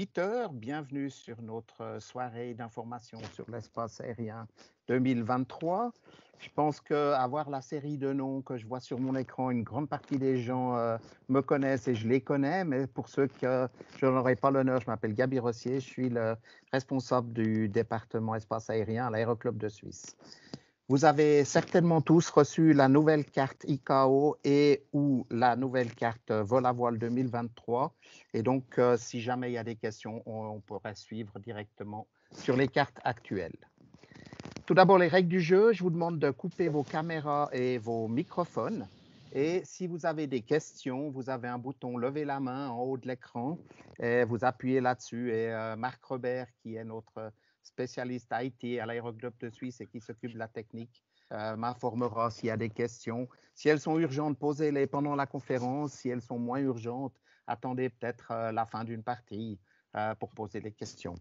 8 heures. Bienvenue sur notre soirée d'information sur l'espace aérien 2023. Je pense qu'avoir la série de noms que je vois sur mon écran, une grande partie des gens me connaissent et je les connais, mais pour ceux que je n'aurai pas l'honneur, je m'appelle Gaby Rossier, je suis le responsable du département espace aérien à l'Aéroclub de Suisse. Vous avez certainement tous reçu la nouvelle carte ICAO et ou la nouvelle carte vol à voile 2023. Et donc, si jamais il y a des questions, on pourrait suivre directement sur les cartes actuelles. Tout d'abord, les règles du jeu. Je vous demande de couper vos caméras et vos microphones. Et si vous avez des questions, vous avez un bouton « Lever la main » en haut de l'écran. Et vous appuyez là-dessus. Et Marc Robert, qui est notre spécialiste IT à l'Aéroclub de Suisse et qui s'occupe de la technique, m'informera s'il y a des questions. Si elles sont urgentes, posez-les pendant la conférence. Si elles sont moins urgentes, attendez peut-être la fin d'une partie pour poser des questions.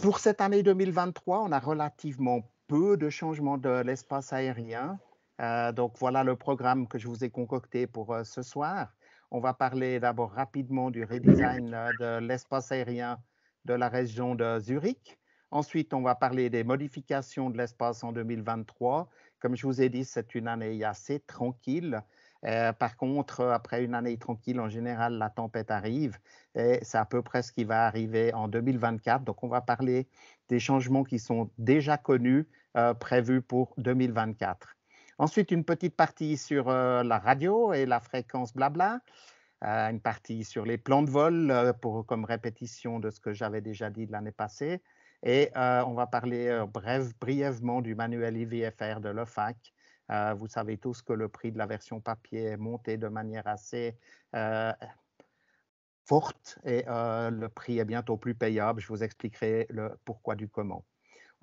Pour cette année 2023, on a relativement peu de changements de l'espace aérien. Donc, voilà le programme que je vous ai concocté pour ce soir. On va parler d'abord rapidement du redesign de l'espace aérien de la région de Zurich. Ensuite, on va parler des modifications de l'espace en 2023. Comme je vous ai dit, c'est une année assez tranquille. Par contre, après une année tranquille, en général, la tempête arrive et c'est à peu près ce qui va arriver en 2024. Donc, on va parler des changements qui sont déjà connus, prévus pour 2024. Ensuite, une petite partie sur la radio et la fréquence blabla. Une partie sur les plans de vol comme répétition de ce que j'avais déjà dit de l'année passée. Et on va parler brièvement du manuel IVFR de l'OFAC. Vous savez tous que le prix de la version papier est monté de manière assez forte et le prix est bientôt plus payable. Je vous expliquerai le pourquoi du comment.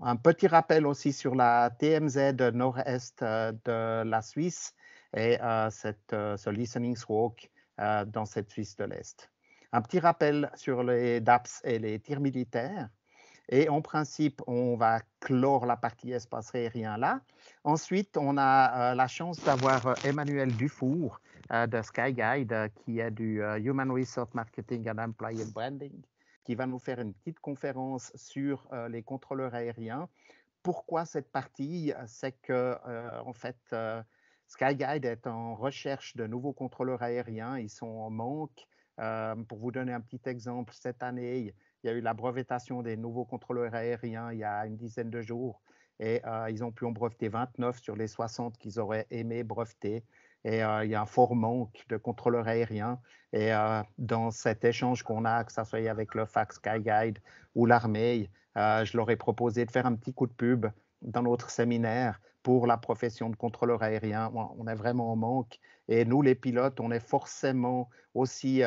Un petit rappel aussi sur la TMZ nord-est de la Suisse et ce listening walk dans cette Suisse de l'Est. Un petit rappel sur les DAPS et les tirs militaires. Et en principe, on va clore la partie espace aérien là. Ensuite, on a la chance d'avoir Emmanuel Dufour de Skyguide, qui est du Human Resource Marketing and Employee Branding, qui va nous faire une petite conférence sur les contrôleurs aériens. Pourquoi cette partie? C'est que, en fait, Skyguide est en recherche de nouveaux contrôleurs aériens. Ils sont en manque. Pour vous donner un petit exemple, cette année, il y a eu la brevetation des nouveaux contrôleurs aériens il y a une dizaine de jours et ils ont pu en breveter 29 sur les 60 qu'ils auraient aimé breveter. Et il y a un fort manque de contrôleurs aériens. Et dans cet échange qu'on a, que ce soit avec le FAC Skyguide ou l'armée, je leur ai proposé de faire un petit coup de pub dans notre séminaire pour la profession de contrôleur aérien. On est vraiment en manque. Et nous, les pilotes, on est forcément aussi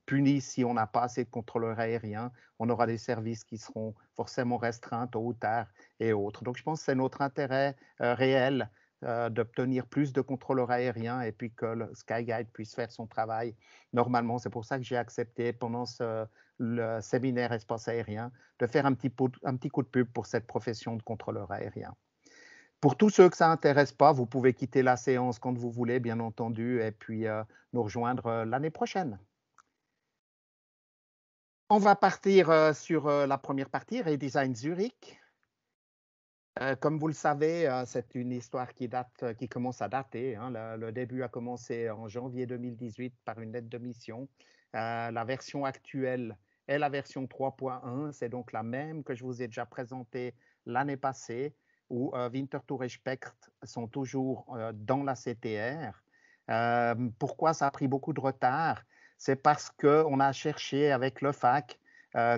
punis si on n'a pas assez de contrôleurs aériens. On aura des services qui seront forcément restreints tôt ou tard et autres. Donc, je pense que c'est notre intérêt réel d'obtenir plus de contrôleurs aériens et puis que le Skyguide puisse faire son travail normalement. C'est pour ça que j'ai accepté pendant le séminaire espace aérien de faire un petit coup de pub pour cette profession de contrôleur aérien. Pour tous ceux que ça n'intéresse pas, vous pouvez quitter la séance quand vous voulez, bien entendu, et puis nous rejoindre l'année prochaine. On va partir sur la première partie, Redesign Zurich. Comme vous le savez, c'est une histoire qui commence à dater. Hein. Le début a commencé en janvier 2018 par une lettre de mission. La version actuelle est la version 3.1. C'est donc la même que je vous ai déjà présentée l'année passée, où Winterthur et Specht sont toujours dans la CTR. Pourquoi ça a pris beaucoup de retard? C'est parce qu'on a cherché avec le FAC,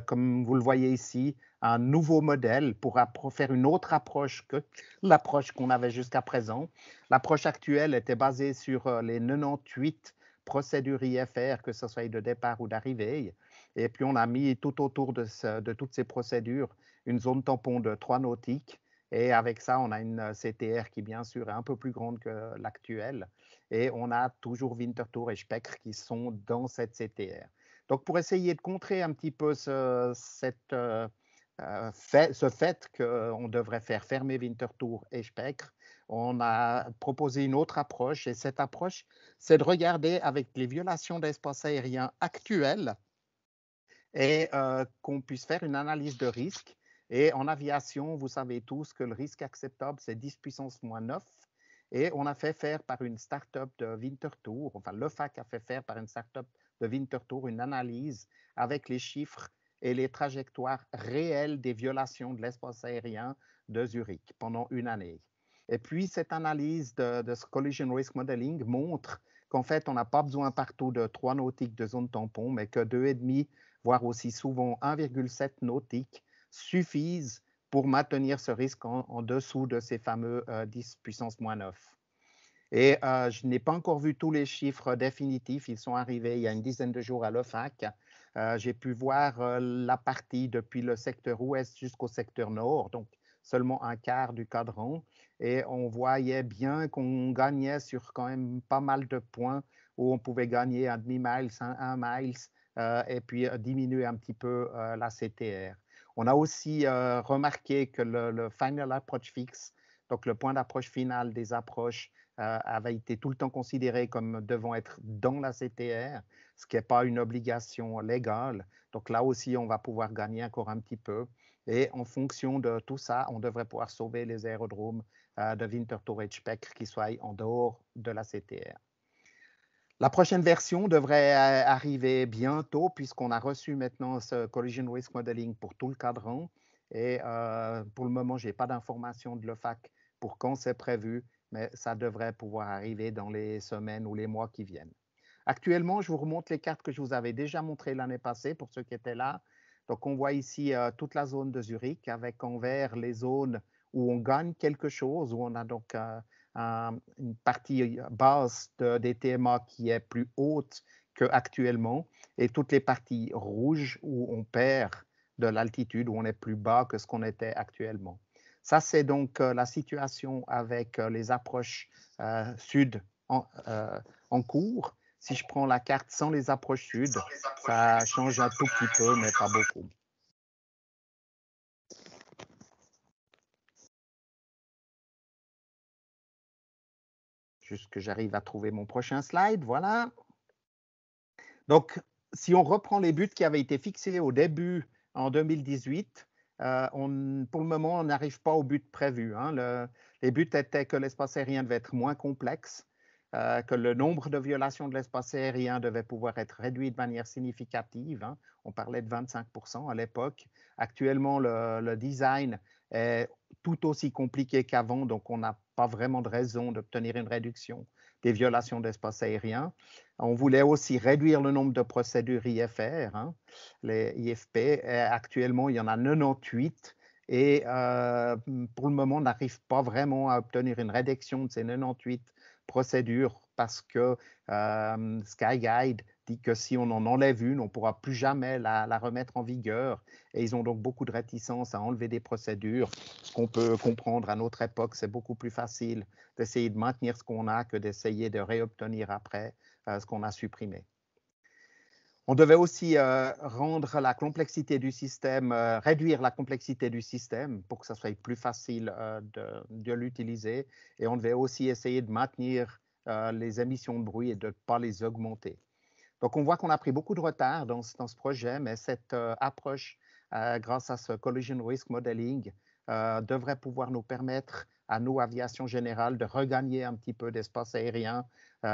comme vous le voyez ici, un nouveau modèle pour faire une autre approche que l'approche qu'on avait jusqu'à présent. L'approche actuelle était basée sur les 98 procédures IFR, que ce soit de départ ou d'arrivée. Et puis, on a mis tout autour de toutes ces procédures une zone tampon de 3 nautiques. Et avec ça, on a une CTR qui, bien sûr, est un peu plus grande que l'actuelle. Et on a toujours Winterthur et Specht qui sont dans cette CTR. Donc, pour essayer de contrer un petit peu cette ce fait qu'on devrait faire fermer Winterthur et Spectre, on a proposé une autre approche, et cette approche, c'est de regarder avec les violations d'espace aérien actuelles et qu'on puisse faire une analyse de risque. Et en aviation, vous savez tous que le risque acceptable, c'est 10 puissance moins 9. Et on a fait faire par une start-up de Winterthur, enfin le FAC a fait faire par une start-up de Winterthur une analyse avec les chiffres et les trajectoires réelles des violations de l'espace aérien de Zurich pendant une année. Et puis, cette analyse de ce collision risk modeling montre qu'en fait, on n'a pas besoin partout de 3 nautiques de zone tampon, mais que 2,5, voire aussi souvent 1,7 nautiques suffisent pour maintenir ce risque en dessous de ces fameux 10 puissance moins 9. Et je n'ai pas encore vu tous les chiffres définitifs. Ils sont arrivés il y a une dizaine de jours à l'OFAC. J'ai pu voir la partie depuis le secteur ouest jusqu'au secteur nord, donc seulement un quart du cadran. Et on voyait bien qu'on gagnait sur quand même pas mal de points où on pouvait gagner un demi-mile, un mile, et puis diminuer un petit peu la CTR. On a aussi remarqué que le final approach fix, donc le point d'approche final des approches, avait été tout le temps considéré comme devant être dans la CTR, ce qui n'est pas une obligation légale. Donc là aussi, on va pouvoir gagner encore un petit peu. Et en fonction de tout ça, on devrait pouvoir sauver les aérodromes de Winterthur et Spectre qui soient en dehors de la CTR. La prochaine version devrait arriver bientôt puisqu'on a reçu maintenant ce Collision Risk Modeling pour tout le cadran. Et pour le moment, je n'ai pas d'informations de l'OFAC pour quand c'est prévu, mais ça devrait pouvoir arriver dans les semaines ou les mois qui viennent. Actuellement, je vous remonte les cartes que je vous avais déjà montrées l'année passée pour ceux qui étaient là. Donc, on voit ici toute la zone de Zurich avec en vert les zones où on gagne quelque chose, où on a donc une partie basse des TMA qui est plus haute qu'actuellement, et toutes les parties rouges où on perd de l'altitude, où on est plus bas que ce qu'on était actuellement. Ça, c'est donc la situation avec les approches sud en cours. Si je prends la carte sans les approches sud, ça change un tout petit peu, mais pas beaucoup. Juste que j'arrive à trouver mon prochain slide, voilà. Donc, si on reprend les buts qui avaient été fixés au début en 2018, pour le moment, on n'arrive pas au but prévu. Hein. Les buts étaient que l'espace aérien devait être moins complexe, que le nombre de violations de l'espace aérien devait pouvoir être réduit de manière significative. Hein. On parlait de 25% à l'époque. Actuellement, le design est tout aussi compliqué qu'avant, donc on n'a pas vraiment de raison d'obtenir une réduction des violations d'espace aérien. On voulait aussi réduire le nombre de procédures IFR, hein, les IFP. Actuellement, il y en a 98 et pour le moment, on n'arrive pas vraiment à obtenir une réduction de ces 98 procédures parce que SkyGuide dit que si on en enlève une, on ne pourra plus jamais la remettre en vigueur. Et ils ont donc beaucoup de réticence à enlever des procédures. Ce qu'on peut comprendre à notre époque, c'est beaucoup plus facile d'essayer de maintenir ce qu'on a que d'essayer de réobtenir après ce qu'on a supprimé. On devait aussi rendre la complexité du système, réduire la complexité du système pour que ça soit plus facile de l'utiliser. Et on devait aussi essayer de maintenir les émissions de bruit et de ne pas les augmenter. Donc, on voit qu'on a pris beaucoup de retard dans ce projet, mais cette approche, grâce à ce Collision Risk Modeling, devrait pouvoir nous permettre à nous, Aviation Générale, de regagner un petit peu d'espace aérien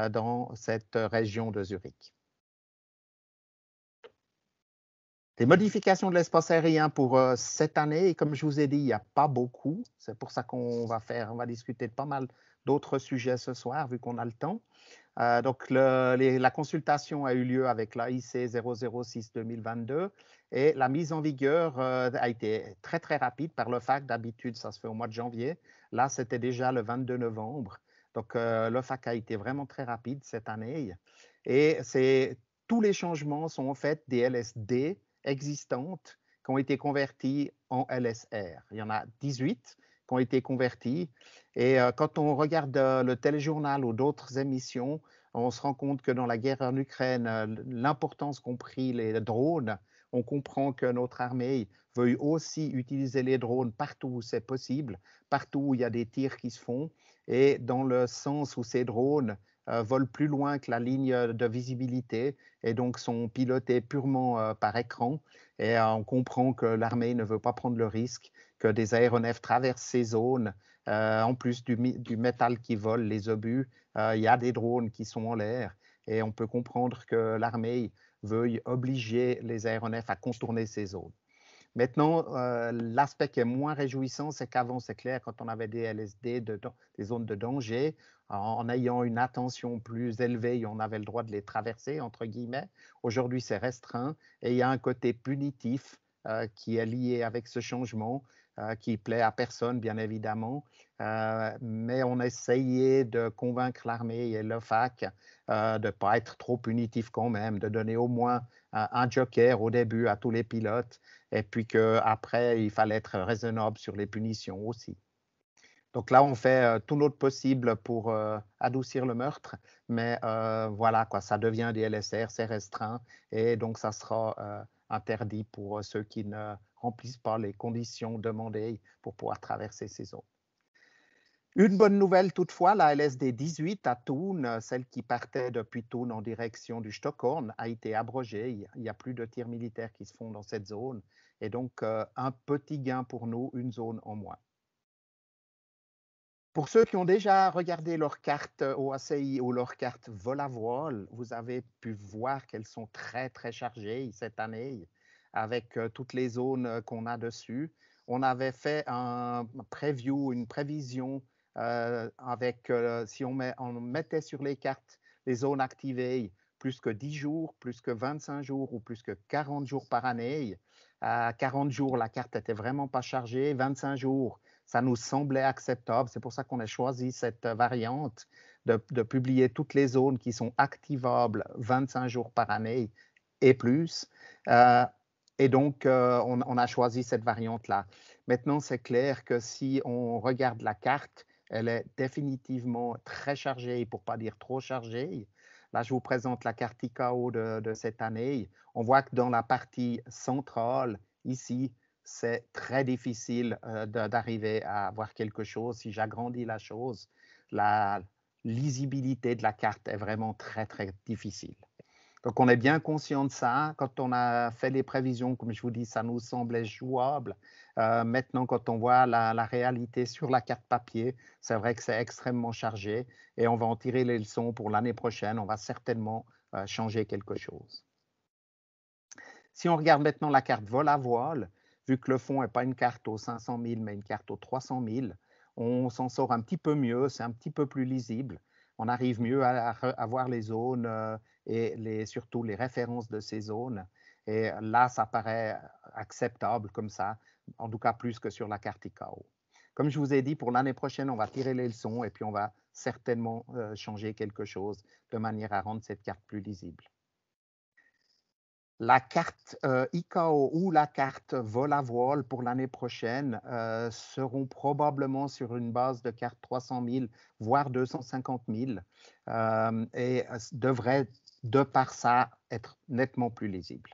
dans cette région de Zurich. Les modifications de l'espace aérien pour cette année, et comme je vous ai dit, il n'y a pas beaucoup. C'est pour ça qu'on va discuter de pas mal d'autres sujets ce soir, vu qu'on a le temps. Donc, la consultation a eu lieu avec l'AIC 006-2022 et la mise en vigueur a été très, très rapide par le FAC. D'habitude, ça se fait au mois de janvier. Là, c'était déjà le 22 novembre. Donc, le FAC a été vraiment très rapide cette année. Et tous les changements sont en fait des LSD existantes qui ont été converties en LSR. Il y en a 18 qui ont été convertis. Et quand on regarde le téléjournal ou d'autres émissions, On se rend compte que dans la guerre en Ukraine, l'importance qu'ont pris les drones, on comprend que notre armée veuille aussi utiliser les drones partout où c'est possible, partout où il y a des tirs qui se font, et dans le sens où ces drones volent plus loin que la ligne de visibilité et donc sont pilotés purement par écran. Et on comprend que l'armée ne veut pas prendre le risque que des aéronefs traversent ces zones. En plus du métal qui vole, les obus, il y a des drones qui sont en l'air et on peut comprendre que l'armée veuille obliger les aéronefs à contourner ces zones. Maintenant, l'aspect qui est moins réjouissant, c'est qu'avant, c'est clair, quand on avait des LSD, des zones de danger, en ayant une attention plus élevée, on avait le droit de les traverser, entre guillemets. Aujourd'hui, c'est restreint et il y a un côté punitif qui est lié avec ce changement, qui plaît à personne, bien évidemment. Mais on a essayé de convaincre l'armée et l'OFAC de ne pas être trop punitif quand même, de donner au moins un joker au début à tous les pilotes et puis qu'après, il fallait être raisonnable sur les punitions aussi. Donc là, on fait tout notre possible pour adoucir le meurtre, mais voilà, quoi, ça devient des LSR, c'est restreint, et donc ça sera interdit pour ceux qui ne remplissent pas les conditions demandées pour pouvoir traverser ces zones. Une bonne nouvelle toutefois, la LSD 18 à Thun, celle qui partait depuis Thun en direction du Stockholm, a été abrogée. Il n'y a plus de tirs militaires qui se font dans cette zone. Et donc, un petit gain pour nous, une zone en moins. Pour ceux qui ont déjà regardé leur carte OACI ou leur carte vol à voile, vous avez pu voir qu'elles sont très, très chargées cette année avec toutes les zones qu'on a dessus. On avait fait un preview, une prévision avec, si on mettait sur les cartes les zones activées plus que 10 jours, plus que 25 jours ou plus que 40 jours par année. À 40 jours, la carte n'était vraiment pas chargée. 25 jours, ça nous semblait acceptable. C'est pour ça qu'on a choisi cette variante de publier toutes les zones qui sont activables 25 jours par année et plus. Et donc, on a choisi cette variante-là. Maintenant, c'est clair que si on regarde la carte, elle est définitivement très chargée, pour ne pas dire trop chargée. Là, je vous présente la carte ICAO de cette année. On voit que dans la partie centrale, ici, c'est très difficile d'arriver à voir quelque chose. Si j'agrandis la chose, la lisibilité de la carte est vraiment très, très difficile. Donc, on est bien conscient de ça. Quand on a fait les prévisions, comme je vous dis, ça nous semblait jouable. Maintenant, quand on voit la réalité sur la carte papier, c'est vrai que c'est extrêmement chargé et on va en tirer les leçons pour l'année prochaine. On va certainement changer quelque chose. Si on regarde maintenant la carte vol à voile, vu que le fond n'est pas une carte aux 500 000, mais une carte aux 300 000, on s'en sort un petit peu mieux, c'est un petit peu plus lisible. On arrive mieux à voir les zones et surtout les références de ces zones. Et là, ça paraît acceptable comme ça, en tout cas plus que sur la carte ICAO. Comme je vous ai dit, pour l'année prochaine, on va tirer les leçons et puis on va certainement changer quelque chose de manière à rendre cette carte plus lisible. La carte ICAO ou la carte vol à voile pour l'année prochaine seront probablement sur une base de carte 300 000, voire 250 000, et devraient, de par ça, être nettement plus lisibles.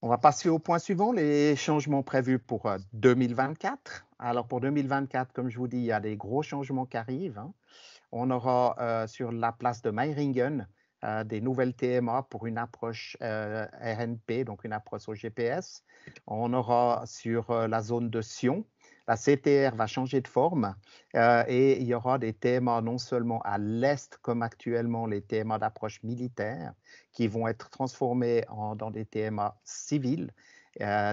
On va passer au point suivant, les changements prévus pour 2024. Alors pour 2024, comme je vous dis, il y a des gros changements qui arrivent. Hein. On aura sur la place de Meiringen des nouvelles TMA pour une approche RNP, donc une approche au GPS. On aura sur la zone de Sion, la CTR va changer de forme et il y aura des TMA non seulement à l'est comme actuellement les TMA d'approche militaire qui vont être transformés dans des TMA civils.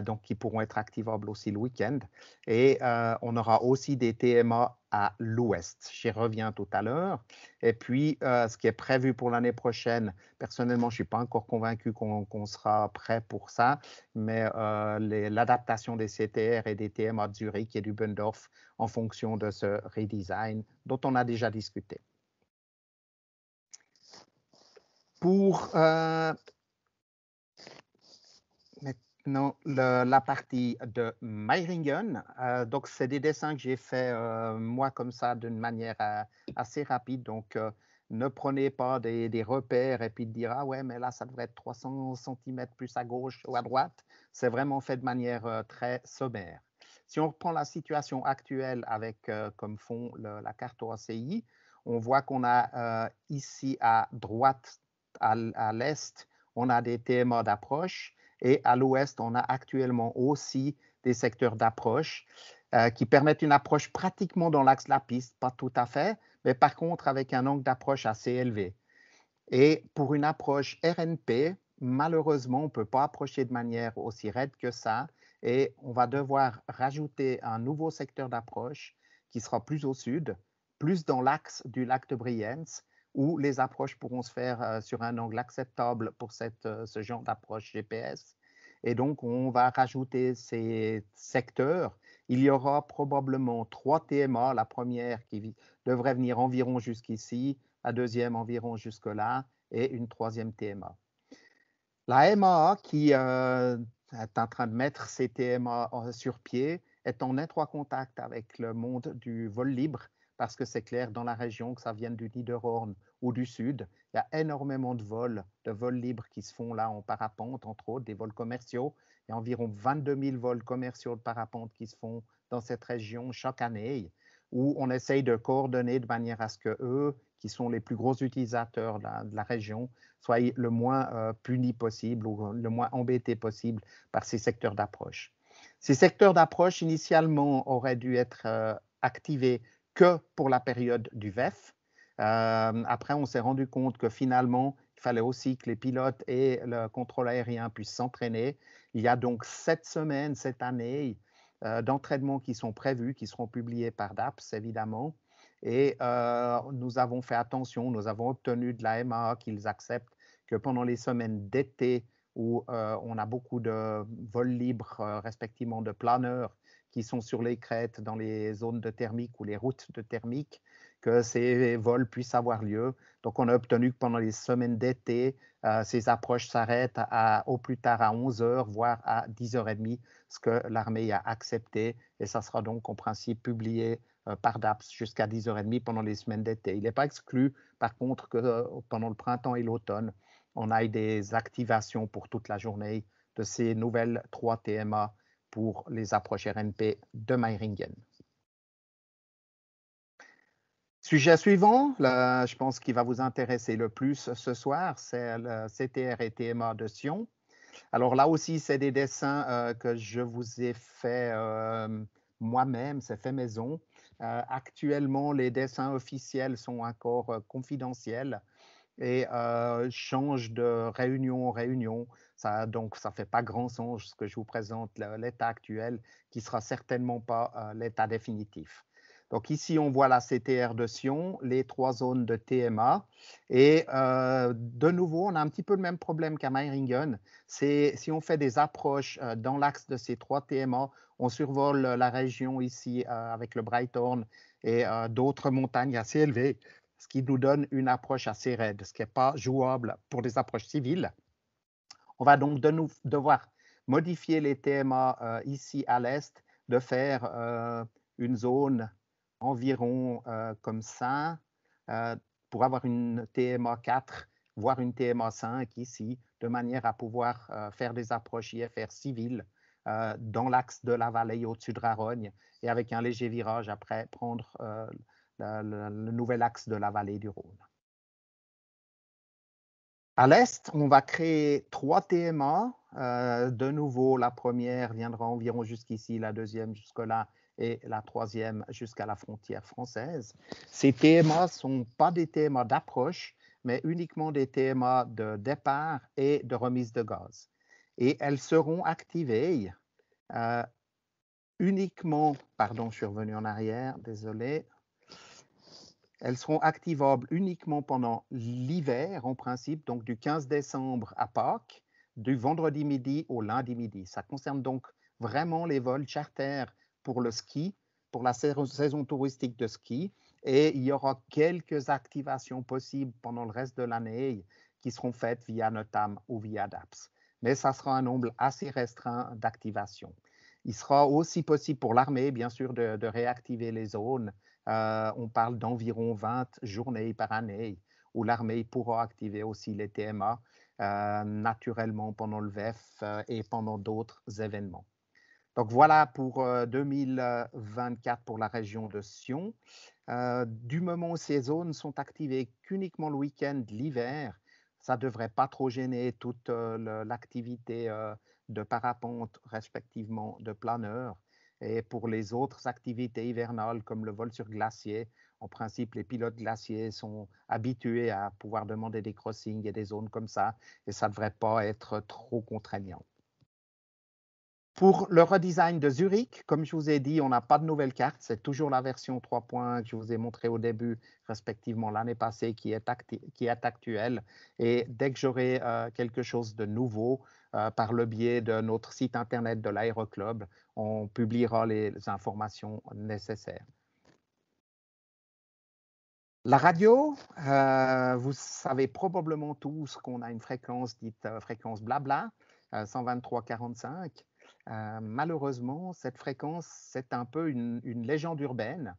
Donc qui pourront être activables aussi le week-end. Et on aura aussi des TMA à l'ouest. J'y reviens tout à l'heure. Et puis, ce qui est prévu pour l'année prochaine, personnellement, je ne suis pas encore convaincu qu'on sera prêt pour ça, mais l'adaptation des CTR et des TMA de Zurich et du Bundorf en fonction de ce redesign dont on a déjà discuté. Pour Non, la partie de Meiringen, donc c'est des dessins que j'ai fait moi comme ça d'une manière assez rapide. Donc ne prenez pas des repères et puis de dire ah ouais mais là ça devrait être 300 cm plus à gauche ou à droite. C'est vraiment fait de manière très sommaire. Si on reprend la situation actuelle avec comme fond la carte OACI, on voit qu'on a ici à droite, à l'est, on a des TMA d'approche. Et à l'ouest, on a actuellement aussi des secteurs d'approche qui permettent une approche pratiquement dans l'axe de la piste, pas tout à fait, mais par contre avec un angle d'approche assez élevé. Et pour une approche RNP, malheureusement, on ne peut pas approcher de manière aussi raide que ça et on va devoir rajouter un nouveau secteur d'approche qui sera plus au sud, plus dans l'axe du lac de Brienz, où les approches pourront se faire sur un angle acceptable pour ce genre d'approche GPS. Et donc, on va rajouter ces secteurs. Il y aura probablement 3 TMA. La première qui devrait venir environ jusqu'ici, la deuxième environ jusque-là et une troisième TMA. La MAA qui est en train de mettre ces TMA sur pied est en étroit contact avec le monde du vol libre parce que c'est clair dans la région, que ça vienne du Niederhorn ou du sud, il y a énormément de vols libres qui se font là en parapente, entre autres, des vols commerciaux. Il y a environ 22 000 vols commerciaux de parapente qui se font dans cette région chaque année, où on essaye de coordonner de manière à ce que eux, qui sont les plus gros utilisateurs de la région, soient le moins punis possible ou le moins embêtés possible par ces secteurs d'approche. Ces secteurs d'approche, initialement, auraient dû être activés que pour la période du VEF. Après, on s'est rendu compte que finalement, il fallait aussi que les pilotes et le contrôle aérien puissent s'entraîner. Il y a donc 7 semaines cette année d'entraînement qui sont prévus, qui seront publiés par DAPS, évidemment. Et nous avons fait attention, nous avons obtenu de la MAA qu'ils acceptent que pendant les semaines d'été où on a beaucoup de vols libres, respectivement de planeurs, qui sont sur les crêtes dans les zones de thermique ou les routes de thermique, que ces vols puissent avoir lieu. Donc, on a obtenu que pendant les semaines d'été, ces approches s'arrêtent au plus tard à 11 h, voire à 10 h 30, ce que l'armée a accepté. Et ça sera donc en principe publié par DAPS jusqu'à 10 h 30 pendant les semaines d'été. Il n'est pas exclu, par contre, que pendant le printemps et l'automne, on ait des activations pour toute la journée de ces nouvelles 3 TMA pour les approches RNP de Meiringen. Sujet suivant, là, je pense qu'il va vous intéresser le plus ce soir, c'est le CTR et TMA de Sion. Alors là aussi, c'est des dessins que je vous ai fait moi-même, c'est fait maison. Actuellement, les dessins officiels sont encore confidentiels et changent de réunion en réunion. Donc, ça ne fait pas grand sens ce que je vous présente, l'état actuel, qui ne sera certainement pas l'état définitif. Donc ici, on voit la CTR de Sion, les 3 zones de TMA. Et de nouveau, on a un petit peu le même problème qu'à Meiringen. Si on fait des approches dans l'axe de ces 3 TMA, on survole la région ici avec le Breithorn et d'autres montagnes assez élevées, ce qui nous donne une approche assez raide, ce qui n'est pas jouable pour des approches civiles. On va donc devoir modifier les TMA ici à l'est, de faire une zone environ comme ça, pour avoir une TMA 4, voire une TMA 5 ici, de manière à pouvoir faire des approches IFR civiles dans l'axe de la vallée au-dessus de Rarogne et avec un léger virage après prendre le nouvel axe de la vallée du Rhône. À l'est, on va créer 3 TMA. De nouveau, la première viendra environ jusqu'ici, la deuxième jusque-là et la troisième jusqu'à la frontière française. Ces TMA ne sont pas des TMA d'approche, mais uniquement des TMA de départ et de remise de gaz. Et elles seront activées uniquement, pardon, je suis revenu en arrière, désolé. Elles seront activables uniquement pendant l'hiver, en principe, donc du 15 décembre à Pâques, du vendredi midi au lundi midi. Ça concerne donc vraiment les vols charter pour le ski, pour la saison touristique de ski. Et il y aura quelques activations possibles pendant le reste de l'année qui seront faites via NOTAM ou via DAPS. mais ça sera un nombre assez restreint d'activations. Il sera aussi possible pour l'armée, bien sûr, de réactiver les zones. On parle d'environ 20 journées par année où l'armée pourra activer aussi les TMA naturellement pendant le VEF et pendant d'autres événements. Donc voilà pour 2024 pour la région de Sion. Du moment où ces zones sont activées qu'uniquement le week-end, l'hiver, ça ne devrait pas trop gêner toute l'activité de parapente, respectivement de planeur. Et pour les autres activités hivernales, comme le vol sur glacier, en principe, les pilotes glaciers sont habitués à pouvoir demander des crossings et des zones comme ça, et ça ne devrait pas être trop contraignant. Pour le redesign de Zurich, comme je vous ai dit, on n'a pas de nouvelle carte. C'est toujours la version 3 points que je vous ai montré au début, respectivement l'année passée, qui est actuelle. Et dès que j'aurai quelque chose de nouveau, par le biais de notre site internet de l'Aéroclub, on publiera les informations nécessaires. La radio, vous savez probablement tous qu'on a une fréquence dite fréquence blabla, 123,45. Malheureusement, cette fréquence, c'est un peu une légende urbaine.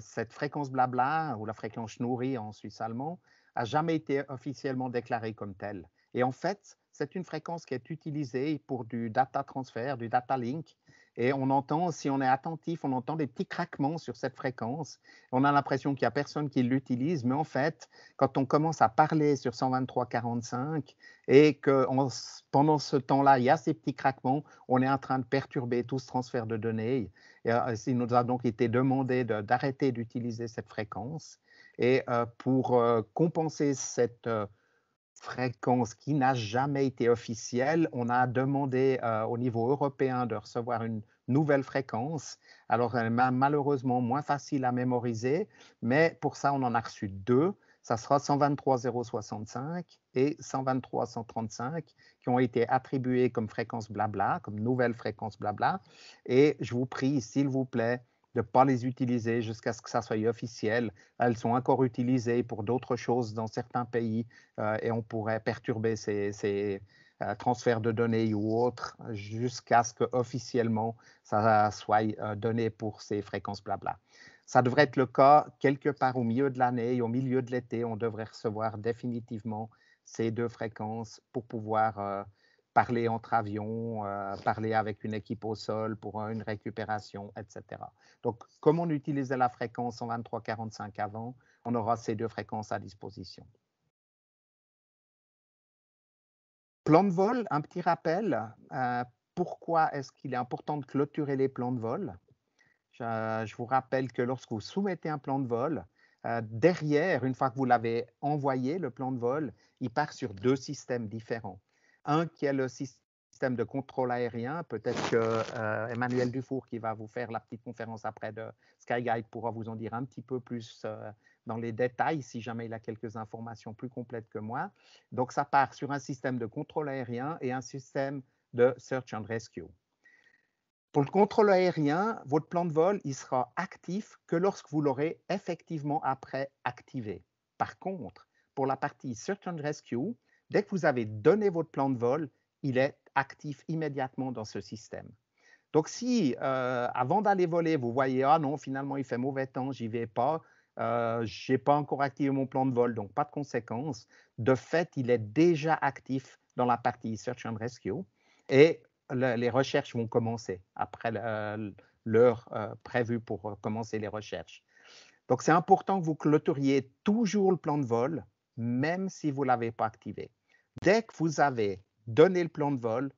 Cette fréquence blabla, ou la fréquence Schnurri en suisse allemand, n'a jamais été officiellement déclarée comme telle. Et en fait, c'est une fréquence qui est utilisée pour du data transfert, du data link. Et on entend, si on est attentif, on entend des petits craquements sur cette fréquence. On a l'impression qu'il n'y a personne qui l'utilise, mais en fait, quand on commence à parler sur 123,45 et que pendant ce temps-là, il y a ces petits craquements, on est en train de perturber tout ce transfert de données. Et, il nous a donc été demandé d'arrêter d'utiliser cette fréquence. Et pour compenser cette fréquence qui n'a jamais été officielle, on a demandé au niveau européen de recevoir une nouvelle fréquence. Alors, elle est malheureusement moins facile à mémoriser, mais pour ça, on en a reçu deux. Ça sera 123,065 et 123,135 qui ont été attribués comme fréquence blabla, comme nouvelle fréquence blabla. Et je vous prie, s'il vous plaît, de ne pas les utiliser jusqu'à ce que ça soit officiel. Elles sont encore utilisées pour d'autres choses dans certains pays et on pourrait perturber ces transferts de données ou autres jusqu'à ce qu'officiellement ça soit donné pour ces fréquences blabla. Ça devrait être le cas quelque part au milieu de l'année et au milieu de l'été. On devrait recevoir définitivement ces deux fréquences pour pouvoir parler entre avions, parler avec une équipe au sol pour une récupération, etc. Donc, comme on utilisait la fréquence 123,45 avant, on aura ces deux fréquences à disposition. Plan de vol, un petit rappel. Pourquoi est-ce qu'il est important de clôturer les plans de vol? Je vous rappelle que lorsque vous soumettez un plan de vol, derrière, une fois que vous l'avez envoyé, le plan de vol, il part sur deux systèmes différents. Un qui est le système de contrôle aérien. Peut-être que Emmanuel Dufour, qui va vous faire la petite conférence après de SkyGuide, pourra vous en dire un petit peu plus dans les détails, si jamais il a quelques informations plus complètes que moi. Donc, ça part sur un système de contrôle aérien et un système de Search and Rescue. Pour le contrôle aérien, votre plan de vol, il sera actif que lorsque vous l'aurez effectivement après activé. Par contre, pour la partie Search and Rescue, dès que vous avez donné votre plan de vol, il est actif immédiatement dans ce système. Donc, si avant d'aller voler, vous voyez, ah non, finalement, il fait mauvais temps, j'y vais pas, je n'ai pas encore activé mon plan de vol, donc pas de conséquences. De fait, il est déjà actif dans la partie Search and Rescue et les recherches vont commencer après l'heure prévue pour commencer les recherches. Donc, c'est important que vous clôturiez toujours le plan de vol, même si vous ne l'avez pas activé. Dès que vous avez donné le plan de vol,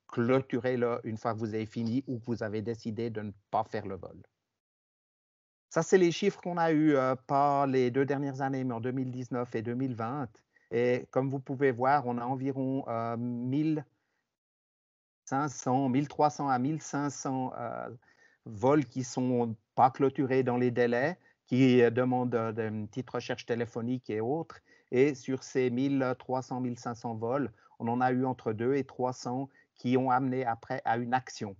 clôturez-le une fois que vous avez fini ou que vous avez décidé de ne pas faire le vol. Ça, c'est les chiffres qu'on a eus pas les 2 dernières années, mais en 2019 et 2020. Et comme vous pouvez voir, on a environ 1300 à 1500 vols qui ne sont pas clôturés dans les délais, qui demandent une petite recherche téléphonique et autres. Et sur ces 1300, 1500 vols, on en a eu entre 2 et 300 qui ont amené après à une action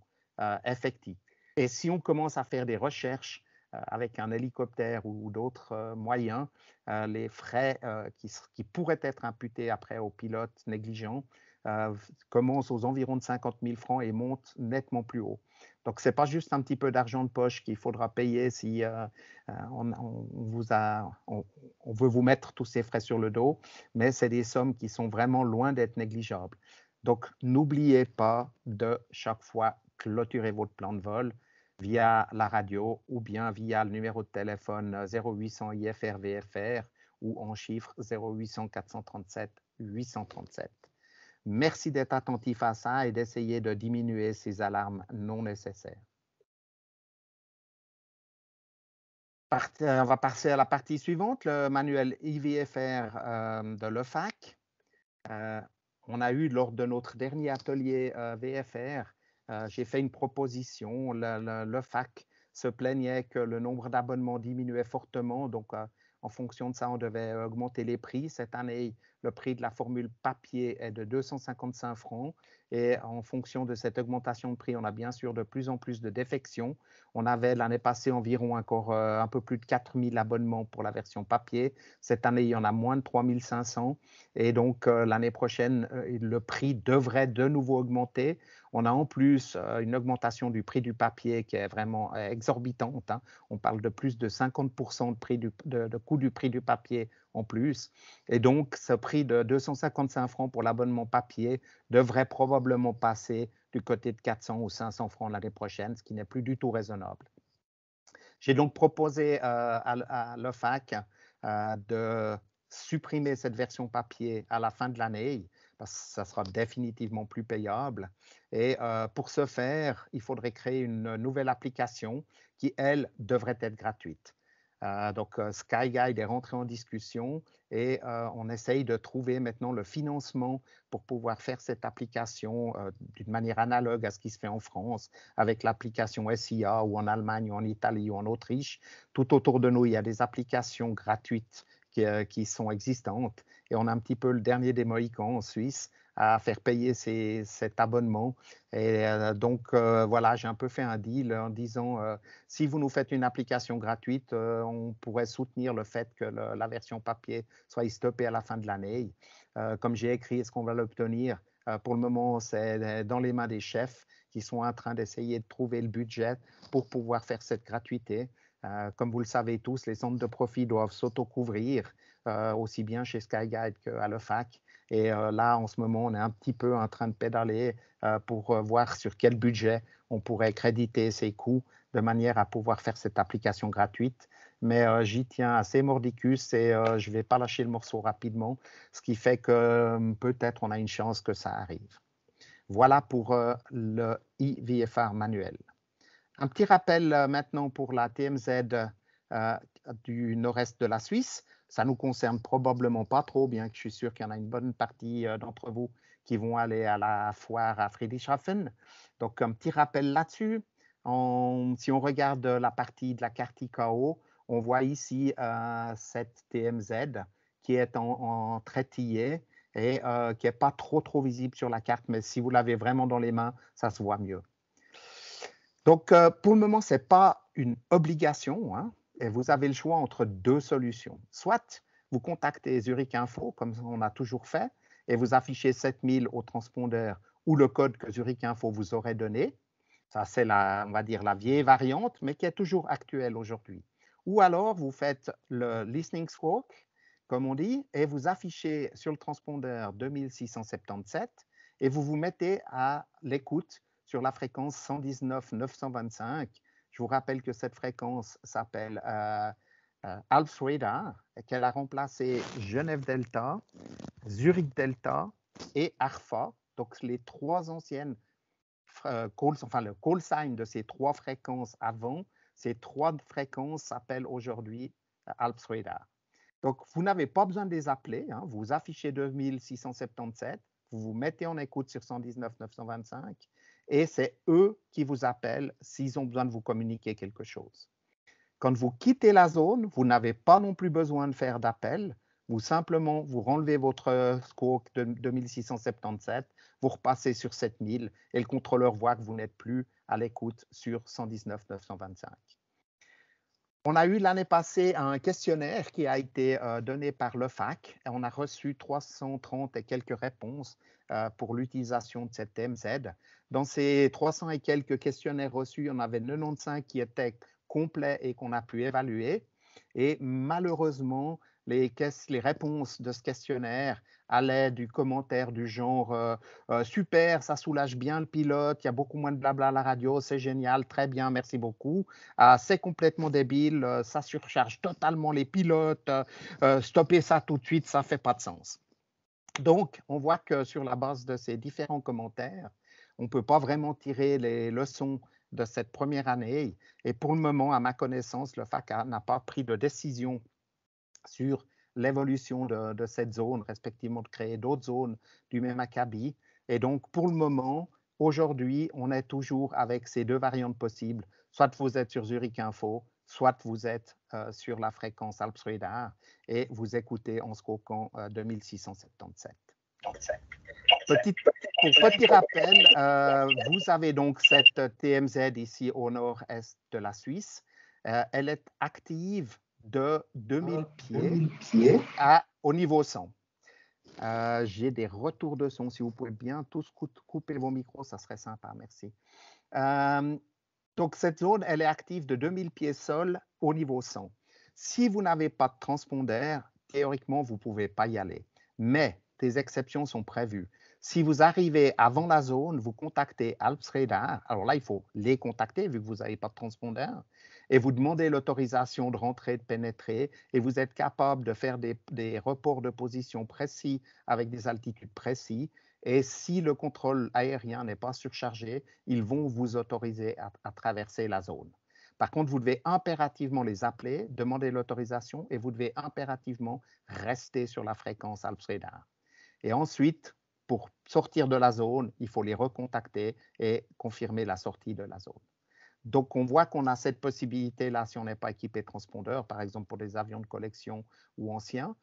effective. Et si on commence à faire des recherches avec un hélicoptère ou d'autres moyens, les frais qui pourraient être imputés après aux pilotes négligents commencent aux environs de 50 000 francs et montent nettement plus haut. Donc, ce n'est pas juste un petit peu d'argent de poche qu'il faudra payer si on veut vous mettre tous ces frais sur le dos, mais c'est des sommes qui sont vraiment loin d'être négligeables. Donc, n'oubliez pas de chaque fois clôturer votre plan de vol via la radio ou bien via le numéro de téléphone 0800 IFR VFR ou en chiffre 0800 437 837. Merci d'être attentif à ça et d'essayer de diminuer ces alarmes non nécessaires. On va passer à la partie suivante, le manuel IVFR de l'EFAC. On a eu lors de notre dernier atelier VFR, j'ai fait une proposition. L'EFAC se plaignait que le nombre d'abonnements diminuait fortement, donc en fonction de ça, on devait augmenter les prix. Cette année, le prix de la formule papier est de 255 francs et en fonction de cette augmentation de prix, on a bien sûr de plus en plus de défections. On avait l'année passée environ encore un peu plus de 4000 abonnements pour la version papier. Cette année, il y en a moins de 3500 et donc l'année prochaine, le prix devrait de nouveau augmenter. On a en plus une augmentation du prix du papier qui est vraiment exorbitante. Hein. On parle de plus de 50% de coût du prix du papier en plus. Et donc, ce prix de 255 francs pour l'abonnement papier devrait probablement passer du côté de 400 ou 500 francs l'année prochaine, ce qui n'est plus du tout raisonnable. J'ai donc proposé à l'OFAC de supprimer cette version papier à la fin de l'année, parce que ça sera définitivement plus payable. Et pour ce faire, il faudrait créer une nouvelle application qui, elle, devrait être gratuite. Donc, SkyGuide est rentré en discussion et on essaye de trouver maintenant le financement pour pouvoir faire cette application d'une manière analogue à ce qui se fait en France avec l'application SIA ou en Allemagne ou en Italie ou en Autriche. Tout autour de nous, il y a des applications gratuites qui sont existantes et on a un petit peu le dernier des Mohicans en Suisse à faire payer cet abonnement. Et donc, voilà, j'ai un peu fait un deal en disant, si vous nous faites une application gratuite, on pourrait soutenir le fait que la version papier soit stoppée à la fin de l'année. Comme j'ai écrit, est-ce qu'on va l'obtenir? Pour le moment, c'est dans les mains des chefs qui sont en train d'essayer de trouver le budget pour pouvoir faire cette gratuité. Comme vous le savez tous, les centres de profit doivent s'auto-couvrir, aussi bien chez SkyGuide qu'à l'EFAC. Et là, en ce moment, on est un petit peu en train de pédaler pour voir sur quel budget on pourrait créditer ces coûts de manière à pouvoir faire cette application gratuite. Mais j'y tiens assez mordicus et je ne vais pas lâcher le morceau rapidement, ce qui fait que peut-être on a une chance que ça arrive. Voilà pour le IVFR manuel. Un petit rappel maintenant pour la TMZ du nord-est de la Suisse. Ça ne nous concerne probablement pas trop, bien que je suis sûr qu'il y en a une bonne partie d'entre vous qui vont aller à la foire à Friedrichshafen. Donc, un petit rappel là-dessus. Si on regarde la partie de la carte ICAO, on voit ici cette TMZ qui est en trétillé et qui n'est pas trop visible sur la carte, mais si vous l'avez vraiment dans les mains, ça se voit mieux. Donc, pour le moment, ce n'est pas une obligation, hein, et vous avez le choix entre deux solutions. Soit vous contactez Zurich Info, comme on a toujours fait, et vous affichez 7000 au transpondeur ou le code que Zurich Info vous aurait donné. Ça, c'est on va dire, la vieille variante, mais qui est toujours actuelle aujourd'hui. Ou alors, vous faites le listening squawk, comme on dit, et vous affichez sur le transpondeur 2677 et vous vous mettez à l'écoute sur la fréquence 119 925. Je vous rappelle que cette fréquence s'appelle Alps Radar et qu'elle a remplacé Genève Delta, Zurich Delta et ARFA, donc les trois anciennes le call sign de ces trois fréquences avant, ces trois fréquences s'appellent aujourd'hui Alps Radar. Donc, vous n'avez pas besoin de les appeler, hein, vous affichez 2677, vous vous mettez en écoute sur 119 925 et c'est eux qui vous appellent s'ils ont besoin de vous communiquer quelque chose. Quand vous quittez la zone, vous n'avez pas non plus besoin de faire d'appel. Vous simplement, vous renlevez votre squawk de 2677, vous repassez sur 7000 et le contrôleur voit que vous n'êtes plus à l'écoute sur 119 925. On a eu l'année passée un questionnaire qui a été donné par le FAC. On a reçu 330 et quelques réponses pour l'utilisation de cette TMZ. Dans ces 300 et quelques questionnaires reçus, on avait 95 qui étaient complets et qu'on a pu évaluer. Et malheureusement, les réponses de ce questionnaire allaient du commentaire du genre super, ça soulage bien le pilote, il y a beaucoup moins de blabla à la radio, c'est génial, très bien, merci beaucoup. C'est complètement débile, ça surcharge totalement les pilotes, stopper ça tout de suite, ça ne fait pas de sens. Donc, on voit que sur la base de ces différents commentaires, on ne peut pas vraiment tirer les leçons de cette première année. Et pour le moment, à ma connaissance, le FACA n'a pas pris de décision sur l'évolution de cette zone, respectivement de créer d'autres zones du même acabit. Et donc, pour le moment, aujourd'hui, on est toujours avec ces deux variantes possibles. Soit vous êtes sur Zurich Info, soit vous êtes sur la fréquence Alps Radar et vous écoutez en Skokan 2677. Petit rappel, vous avez donc cette TMZ ici au nord-est de la Suisse. Elle est active de 2000 pieds au niveau 100. J'ai des retours de son. Si vous pouvez bien tous couper vos micros, ça serait sympa. Merci. Donc, cette zone, elle est active de 2000 pieds sol au niveau 100. Si vous n'avez pas de transpondeur, théoriquement, vous ne pouvez pas y aller. Mais des exceptions sont prévues. Si vous arrivez avant la zone, vous contactez Alps Radar. Alors là, il faut les contacter vu que vous n'avez pas de transpondeur. Et vous demandez l'autorisation de rentrer, de pénétrer. Et vous êtes capable de faire des reports de position précis avec des altitudes précises. Et si le contrôle aérien n'est pas surchargé, ils vont vous autoriser à traverser la zone. Par contre, vous devez impérativement les appeler, demander l'autorisation et vous devez impérativement rester sur la fréquence Alps Radar. Et ensuite, pour sortir de la zone, il faut les recontacter et confirmer la sortie de la zone. Donc, on voit qu'on a cette possibilité-là si on n'est pas équipé de transpondeur, par exemple pour des avions de collection ou anciens.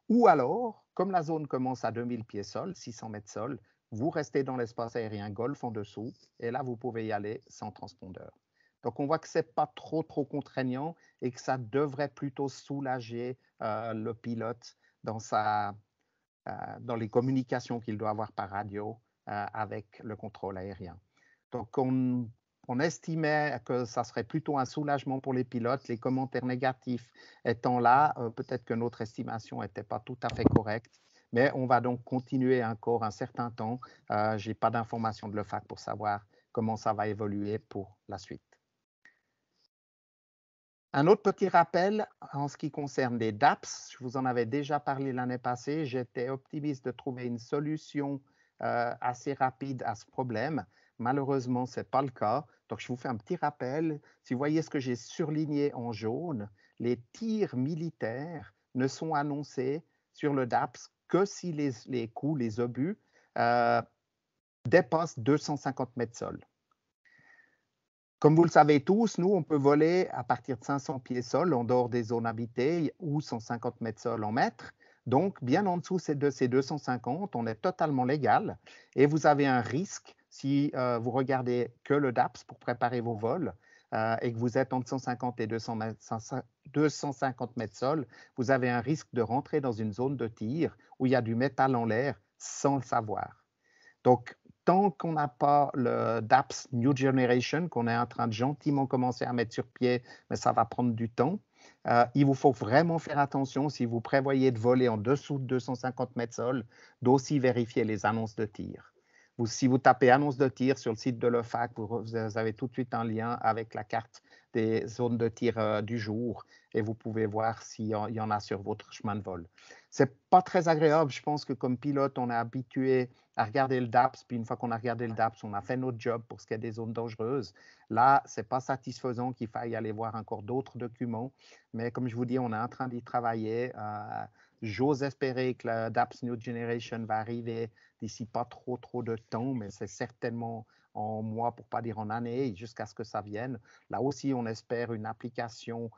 Ou alors, comme la zone commence à 2000 pieds sol, 600 mètres sol, vous restez dans l'espace aérien Golfe en dessous, et là, vous pouvez y aller sans transpondeur. Donc, on voit que ce n'est pas trop contraignant et que ça devrait plutôt soulager le pilote dans les communications qu'il doit avoir par radio avec le contrôle aérien. Donc, on estimait que ça serait plutôt un soulagement pour les pilotes. Les commentaires négatifs étant là, peut-être que notre estimation n'était pas tout à fait correcte, mais on va donc continuer encore un certain temps. Je n'ai pas d'informations de l'EFAC pour savoir comment ça va évoluer pour la suite. Un autre petit rappel en ce qui concerne les DAPS, je vous en avais déjà parlé l'année passée, j'étais optimiste de trouver une solution assez rapide à ce problème. Malheureusement, ce n'est pas le cas. Donc, je vous fais un petit rappel. Si vous voyez ce que j'ai surligné en jaune, les tirs militaires ne sont annoncés sur le DAPS que si les coups, les obus, dépassent 250 mètres sol. Comme vous le savez tous, nous, on peut voler à partir de 500 pieds sol en dehors des zones habitées ou 150 mètres sol en mètres. Donc, bien en dessous de ces 250, on est totalement légal et vous avez un risque si vous regardez que le DAPS pour préparer vos vols et que vous êtes entre 150 et 250 mètres sol, vous avez un risque de rentrer dans une zone de tir où il y a du métal en l'air sans le savoir. Donc, tant qu'on n'a pas le DAPS New Generation, qu'on est en train de gentiment commencer à mettre sur pied, mais ça va prendre du temps, il vous faut vraiment faire attention si vous prévoyez de voler en dessous de 250 mètres sol, d'aussi vérifier les annonces de tir. Si vous tapez annonce de tir sur le site de l'EFAC, vous avez tout de suite un lien avec la carte des zones de tir du jour et vous pouvez voir s'il y en a sur votre chemin de vol. C'est pas très agréable. Je pense que comme pilote, on est habitué à regarder le DAPS, puis une fois qu'on a regardé le DAPS, on a fait notre job pour ce qui est des zones dangereuses. Là, c'est pas satisfaisant qu'il faille aller voir encore d'autres documents, mais comme je vous dis, on est en train d'y travailler. J'ose espérer que la DAPS New Generation va arriver d'ici pas trop de temps, mais c'est certainement en mois, pour pas dire en années, jusqu'à ce que ça vienne. Là aussi, on espère une application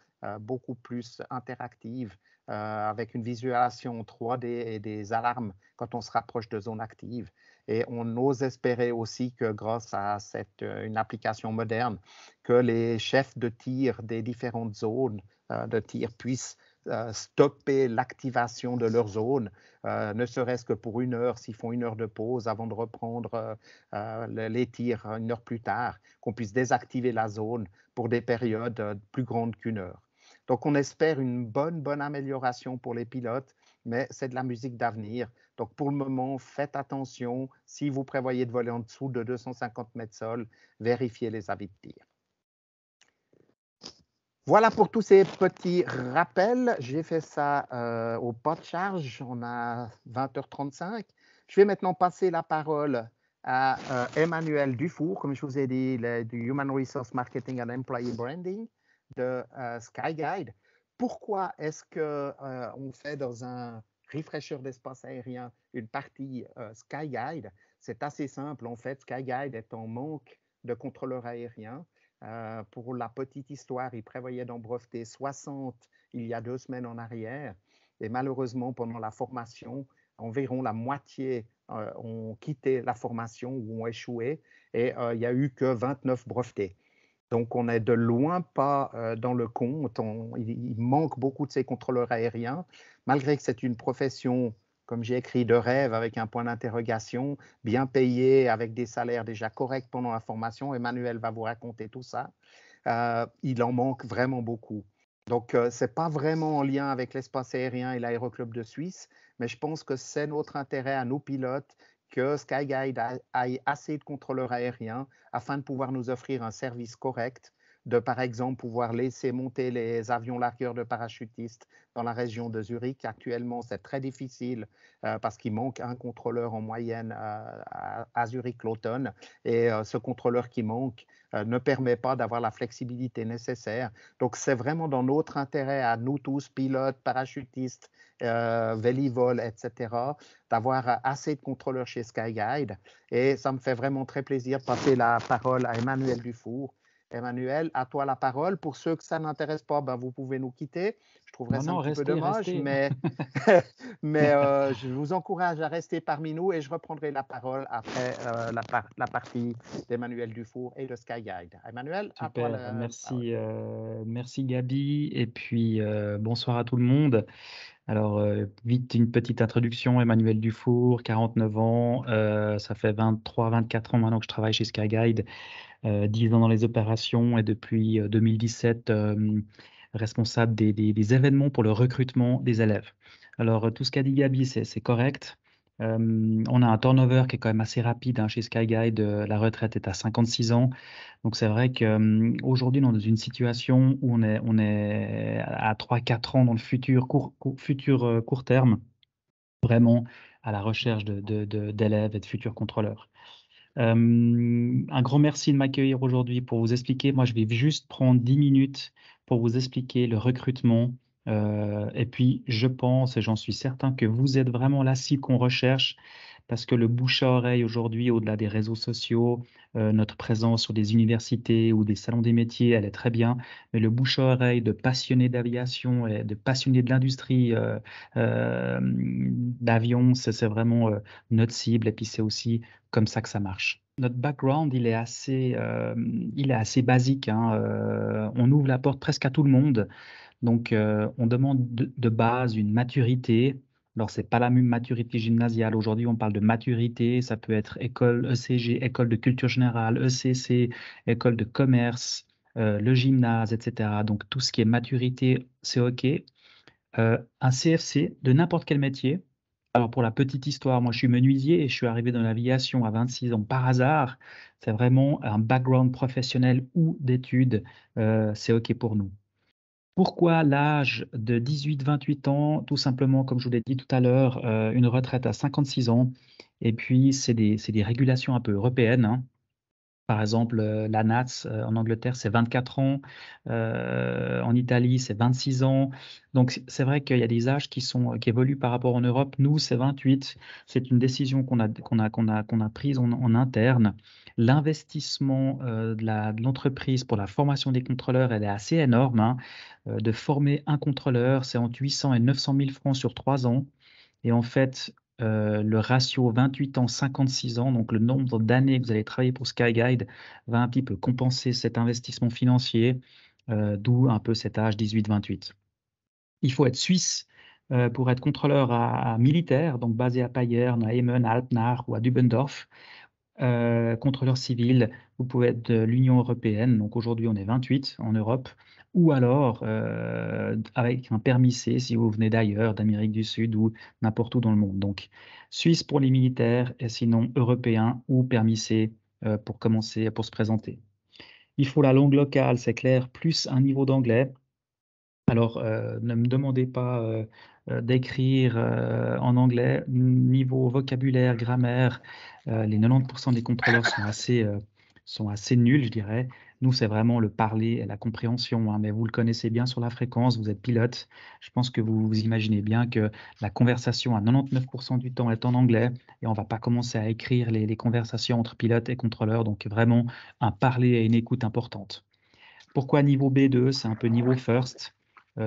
beaucoup plus interactive avec une visualisation 3D et des alarmes quand on se rapproche de zones actives. Et on ose espérer aussi que grâce à une application moderne, que les chefs de tir des différentes zones de tir puissent stopper l'activation de leur zone, ne serait-ce que pour 1 heure, s'ils font 1 heure de pause avant de reprendre les tirs 1 heure plus tard, qu'on puisse désactiver la zone pour des périodes plus grandes qu'1 heure. Donc, on espère une bonne amélioration pour les pilotes, mais c'est de la musique d'avenir. Donc, pour le moment, faites attention. Si vous prévoyez de voler en dessous de 250 mètres sol, vérifiez les avis de tir. Voilà pour tous ces petits rappels. J'ai fait ça au pas de charge. On a 20h35. Je vais maintenant passer la parole à Emmanuel Dufour, comme je vous ai dit, du Human Resource Marketing and Employee Branding de Skyguide. Pourquoi est-ce qu'on fait dans un refresher d'espace aérien une partie Skyguide? C'est assez simple. En fait, Skyguide est en manque de contrôleurs aériens. Pour la petite histoire, il prévoyait d'en breveter 60 il y a 2 semaines en arrière. Et malheureusement, pendant la formation, environ la moitié ont quitté la formation ou ont échoué. Et il n'y a eu que 29 brevetés. Donc, on n'est de loin pas dans le compte. Il manque beaucoup de ces contrôleurs aériens, malgré que c'est une profession, comme j'ai écrit, de rêve avec un point d'interrogation, bien payée, avec des salaires déjà corrects pendant la formation. Emmanuel va vous raconter tout ça. Il en manque vraiment beaucoup. Donc, ce n'est pas vraiment en lien avec l'espace aérien et l'aéroclub de Suisse, mais je pense que c'est notre intérêt à nos pilotes que Skyguide ait assez de contrôleurs aériens afin de pouvoir nous offrir un service correct, de par exemple pouvoir laisser monter les avions largueurs de parachutistes dans la région de Zurich. Actuellement, c'est très difficile parce qu'il manque un contrôleur en moyenne à Zurich l'automne et ce contrôleur qui manque ne permet pas d'avoir la flexibilité nécessaire. Donc, c'est vraiment dans notre intérêt à nous tous, pilotes, parachutistes, Vélivol, etc., d'avoir assez de contrôleurs chez Skyguide. Et ça me fait vraiment très plaisir de passer la parole à Emmanuel Dufour. Emmanuel, à toi la parole. Pour ceux que ça n'intéresse pas, ben, vous pouvez nous quitter. Je trouverais ça un petit peu dommage, mais, je vous encourage à rester parmi nous et je reprendrai la parole après la partie d'Emmanuel Dufour et de Skyguide. Emmanuel, à toi Super, la merci, merci Gabi, et puis bonsoir à tout le monde. Alors, vite une petite introduction, Emmanuel Dufour, 49 ans, ça fait 23-24 ans maintenant que je travaille chez Skyguide, 10 ans dans les opérations et depuis 2017, responsable des événements pour le recrutement des élèves. Alors, tout ce qu'a dit Gabi, c'est correct. On a un turnover qui est quand même assez rapide hein, chez Skyguide. La retraite est à 56 ans. Donc, c'est vrai qu'aujourd'hui, on est dans une situation où on est à 3-4 ans dans le futur, court terme, vraiment à la recherche d'élèves et de futurs contrôleurs. Un grand merci de m'accueillir aujourd'hui pour vous expliquer. Moi, je vais juste prendre 10 minutes pour vous expliquer le recrutement. Et puis, je pense et j'en suis certain que vous êtes vraiment la cible qu'on recherche parce que le bouche à oreille aujourd'hui, au-delà des réseaux sociaux, notre présence sur des universités ou des salons des métiers, elle est très bien. Mais le bouche à oreille de passionnés d'aviation et de passionnés de l'industrie d'avion, c'est vraiment notre cible. Et puis, c'est aussi comme ça que ça marche. Notre background, il est assez basique, hein. On ouvre la porte presque à tout le monde. Donc, on demande de base une maturité. Alors, ce n'est pas la même maturité gymnasiale. Aujourd'hui, on parle de maturité. Ça peut être école ECG, école de culture générale, ECC, école de commerce, le gymnase, etc. Donc, tout ce qui est maturité, c'est OK. Un CFC de n'importe quel métier. Alors, pour la petite histoire, moi, je suis menuisier et je suis arrivé dans l'aviation à 26 ans par hasard. C'est vraiment un background professionnel ou d'études. C'est OK pour nous. Pourquoi l'âge de 18-28 ans? Tout simplement, comme je vous l'ai dit tout à l'heure, une retraite à 56 ans. Et puis, c'est des régulations un peu européennes, hein. Par exemple, la NATS en Angleterre, c'est 24 ans. En Italie, c'est 26 ans. Donc, c'est vrai qu'il y a des âges qui évoluent par rapport en Europe. Nous, c'est 28. C'est une décision qu'on a prise en interne. L'investissement de l'entreprise pour la formation des contrôleurs, elle est assez énorme, hein. De former un contrôleur, c'est entre 800 et 900 000 francs sur 3 ans. Et en fait, le ratio 28 ans, 56 ans, donc le nombre d'années que vous allez travailler pour Skyguide, va un petit peu compenser cet investissement financier, d'où un peu cet âge 18-28. Il faut être suisse pour être contrôleur militaire, donc basé à Payerne, à Emmen, à Alkmaar ou à Dubendorf. Contrôleur civil, vous pouvez être de l'Union européenne, donc aujourd'hui on est 28 en Europe, ou alors avec un permis C si vous venez d'ailleurs, d'Amérique du Sud ou n'importe où dans le monde. Donc Suisse pour les militaires et sinon européen ou permis C pour commencer, pour se présenter. Il faut la langue locale, c'est clair, plus un niveau d'anglais. Alors, ne me demandez pas d'écrire en anglais. Niveau vocabulaire, grammaire, les 90% des contrôleurs sont assez nuls, je dirais. Nous, c'est vraiment le parler et la compréhension, hein, mais vous le connaissez bien sur la fréquence, vous êtes pilote. Je pense que vous imaginez bien que la conversation à 99% du temps est en anglais et on ne va pas commencer à écrire les conversations entre pilote et contrôleur. Donc, vraiment, un parler et une écoute importante. Pourquoi niveau B2? C'est un peu niveau first.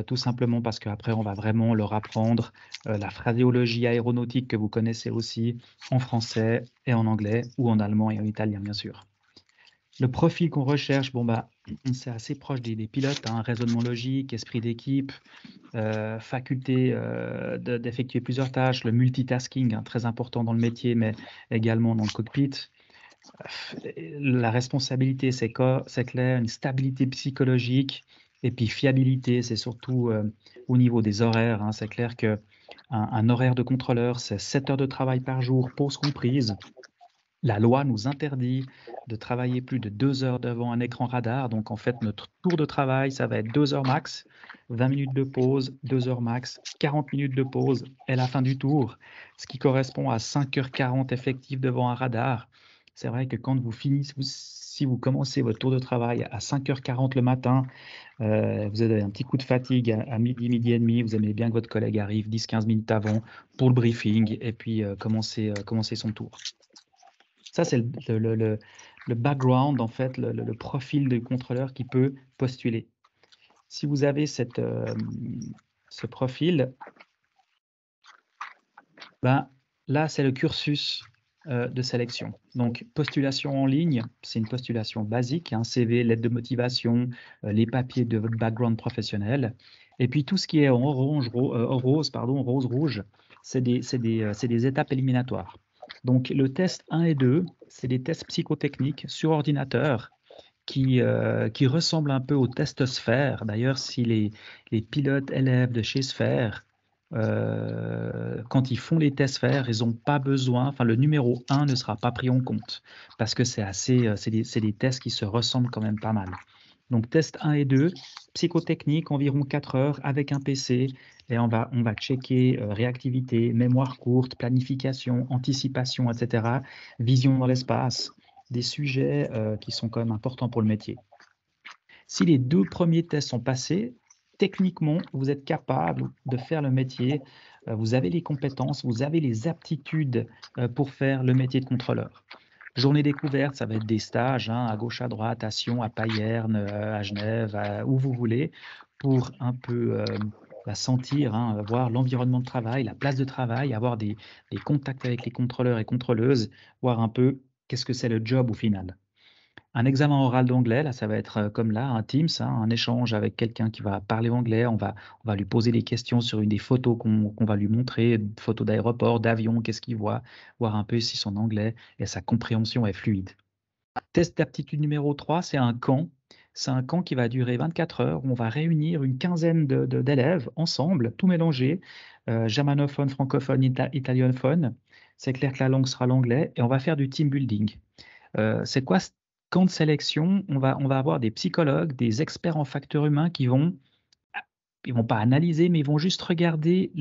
Tout simplement parce qu'après, on va vraiment leur apprendre la phraséologie aéronautique que vous connaissez aussi en français et en anglais, ou en allemand et en italien, bien sûr. Le profil qu'on recherche, c'est assez proche des pilotes, hein, raisonnement logique, esprit d'équipe, faculté d'effectuer plusieurs tâches, le multitasking, hein, très important dans le métier, mais également dans le cockpit. La responsabilité, c'est clair, une stabilité psychologique, et puis fiabilité, c'est surtout au niveau des horaires, hein. C'est clair qu'un horaire de contrôleur, c'est 7 heures de travail par jour, pause comprise. La loi nous interdit de travailler plus de 2 heures devant un écran radar. Donc, en fait, notre tour de travail, ça va être 2 heures max, 20 minutes de pause, 2 heures max, 40 minutes de pause et la fin du tour, ce qui correspond à 5h40 effectifs devant un radar. C'est vrai que quand vous finissez, si vous commencez votre tour de travail à 5h40 le matin, vous avez un petit coup de fatigue à midi, midi et demi, vous aimez bien que votre collègue arrive 10-15 minutes avant pour le briefing et puis commencer son tour. Ça, c'est le background, en fait, le profil du contrôleur qui peut postuler. Si vous avez ce profil, là, c'est le cursus de sélection. Donc, postulation en ligne, c'est une postulation basique, un CV, lettre de motivation, les papiers de votre background professionnel. Et puis, tout ce qui est en rose-rouge, c'est des étapes éliminatoires. Donc, le test 1 et 2, c'est des tests psychotechniques sur ordinateur qui ressemblent un peu au test Sphère. D'ailleurs, si les pilotes élèves de chez Sphère, quand ils font les tests Sphère, ils n'ont pas besoin, enfin le numéro 1 ne sera pas pris en compte parce que c'est des tests qui se ressemblent quand même pas mal. Donc, test 1 et 2, psychotechnique, environ 4 heures avec un PC, et on va checker réactivité, mémoire courte, planification, anticipation, etc., vision dans l'espace, des sujets qui sont quand même importants pour le métier. Si les 2 premiers tests sont passés, techniquement, vous êtes capable de faire le métier, vous avez les compétences, vous avez les aptitudes pour faire le métier de contrôleur. Journée découverte, ça va être des stages, hein, à gauche, à droite, à Sion, à Payerne, à Genève, où vous voulez, pour un peu sentir, hein, voir l'environnement de travail, la place de travail, avoir des contacts avec les contrôleurs et contrôleuses, voir un peu qu'est-ce que c'est le job au final. Un examen oral d'anglais, là, ça va être comme là, un Teams, hein, un échange avec quelqu'un qui va parler anglais. On va lui poser des questions sur une des photos qu'on va lui montrer, photos d'aéroport, d'avion, qu'est-ce qu'il voit, voir un peu si son anglais et sa compréhension est fluide. Test d'aptitude numéro 3, c'est un camp. C'est un camp qui va durer 24 heures où on va réunir une quinzaine d'élèves ensemble, tout mélangé, germanophone, francophone, italianophone. C'est clair que la langue sera l'anglais et on va faire du team building. C'est quoi ce camp de sélection? On va avoir des psychologues, des experts en facteurs humains qui vont pas analyser, mais ils vont juste regarder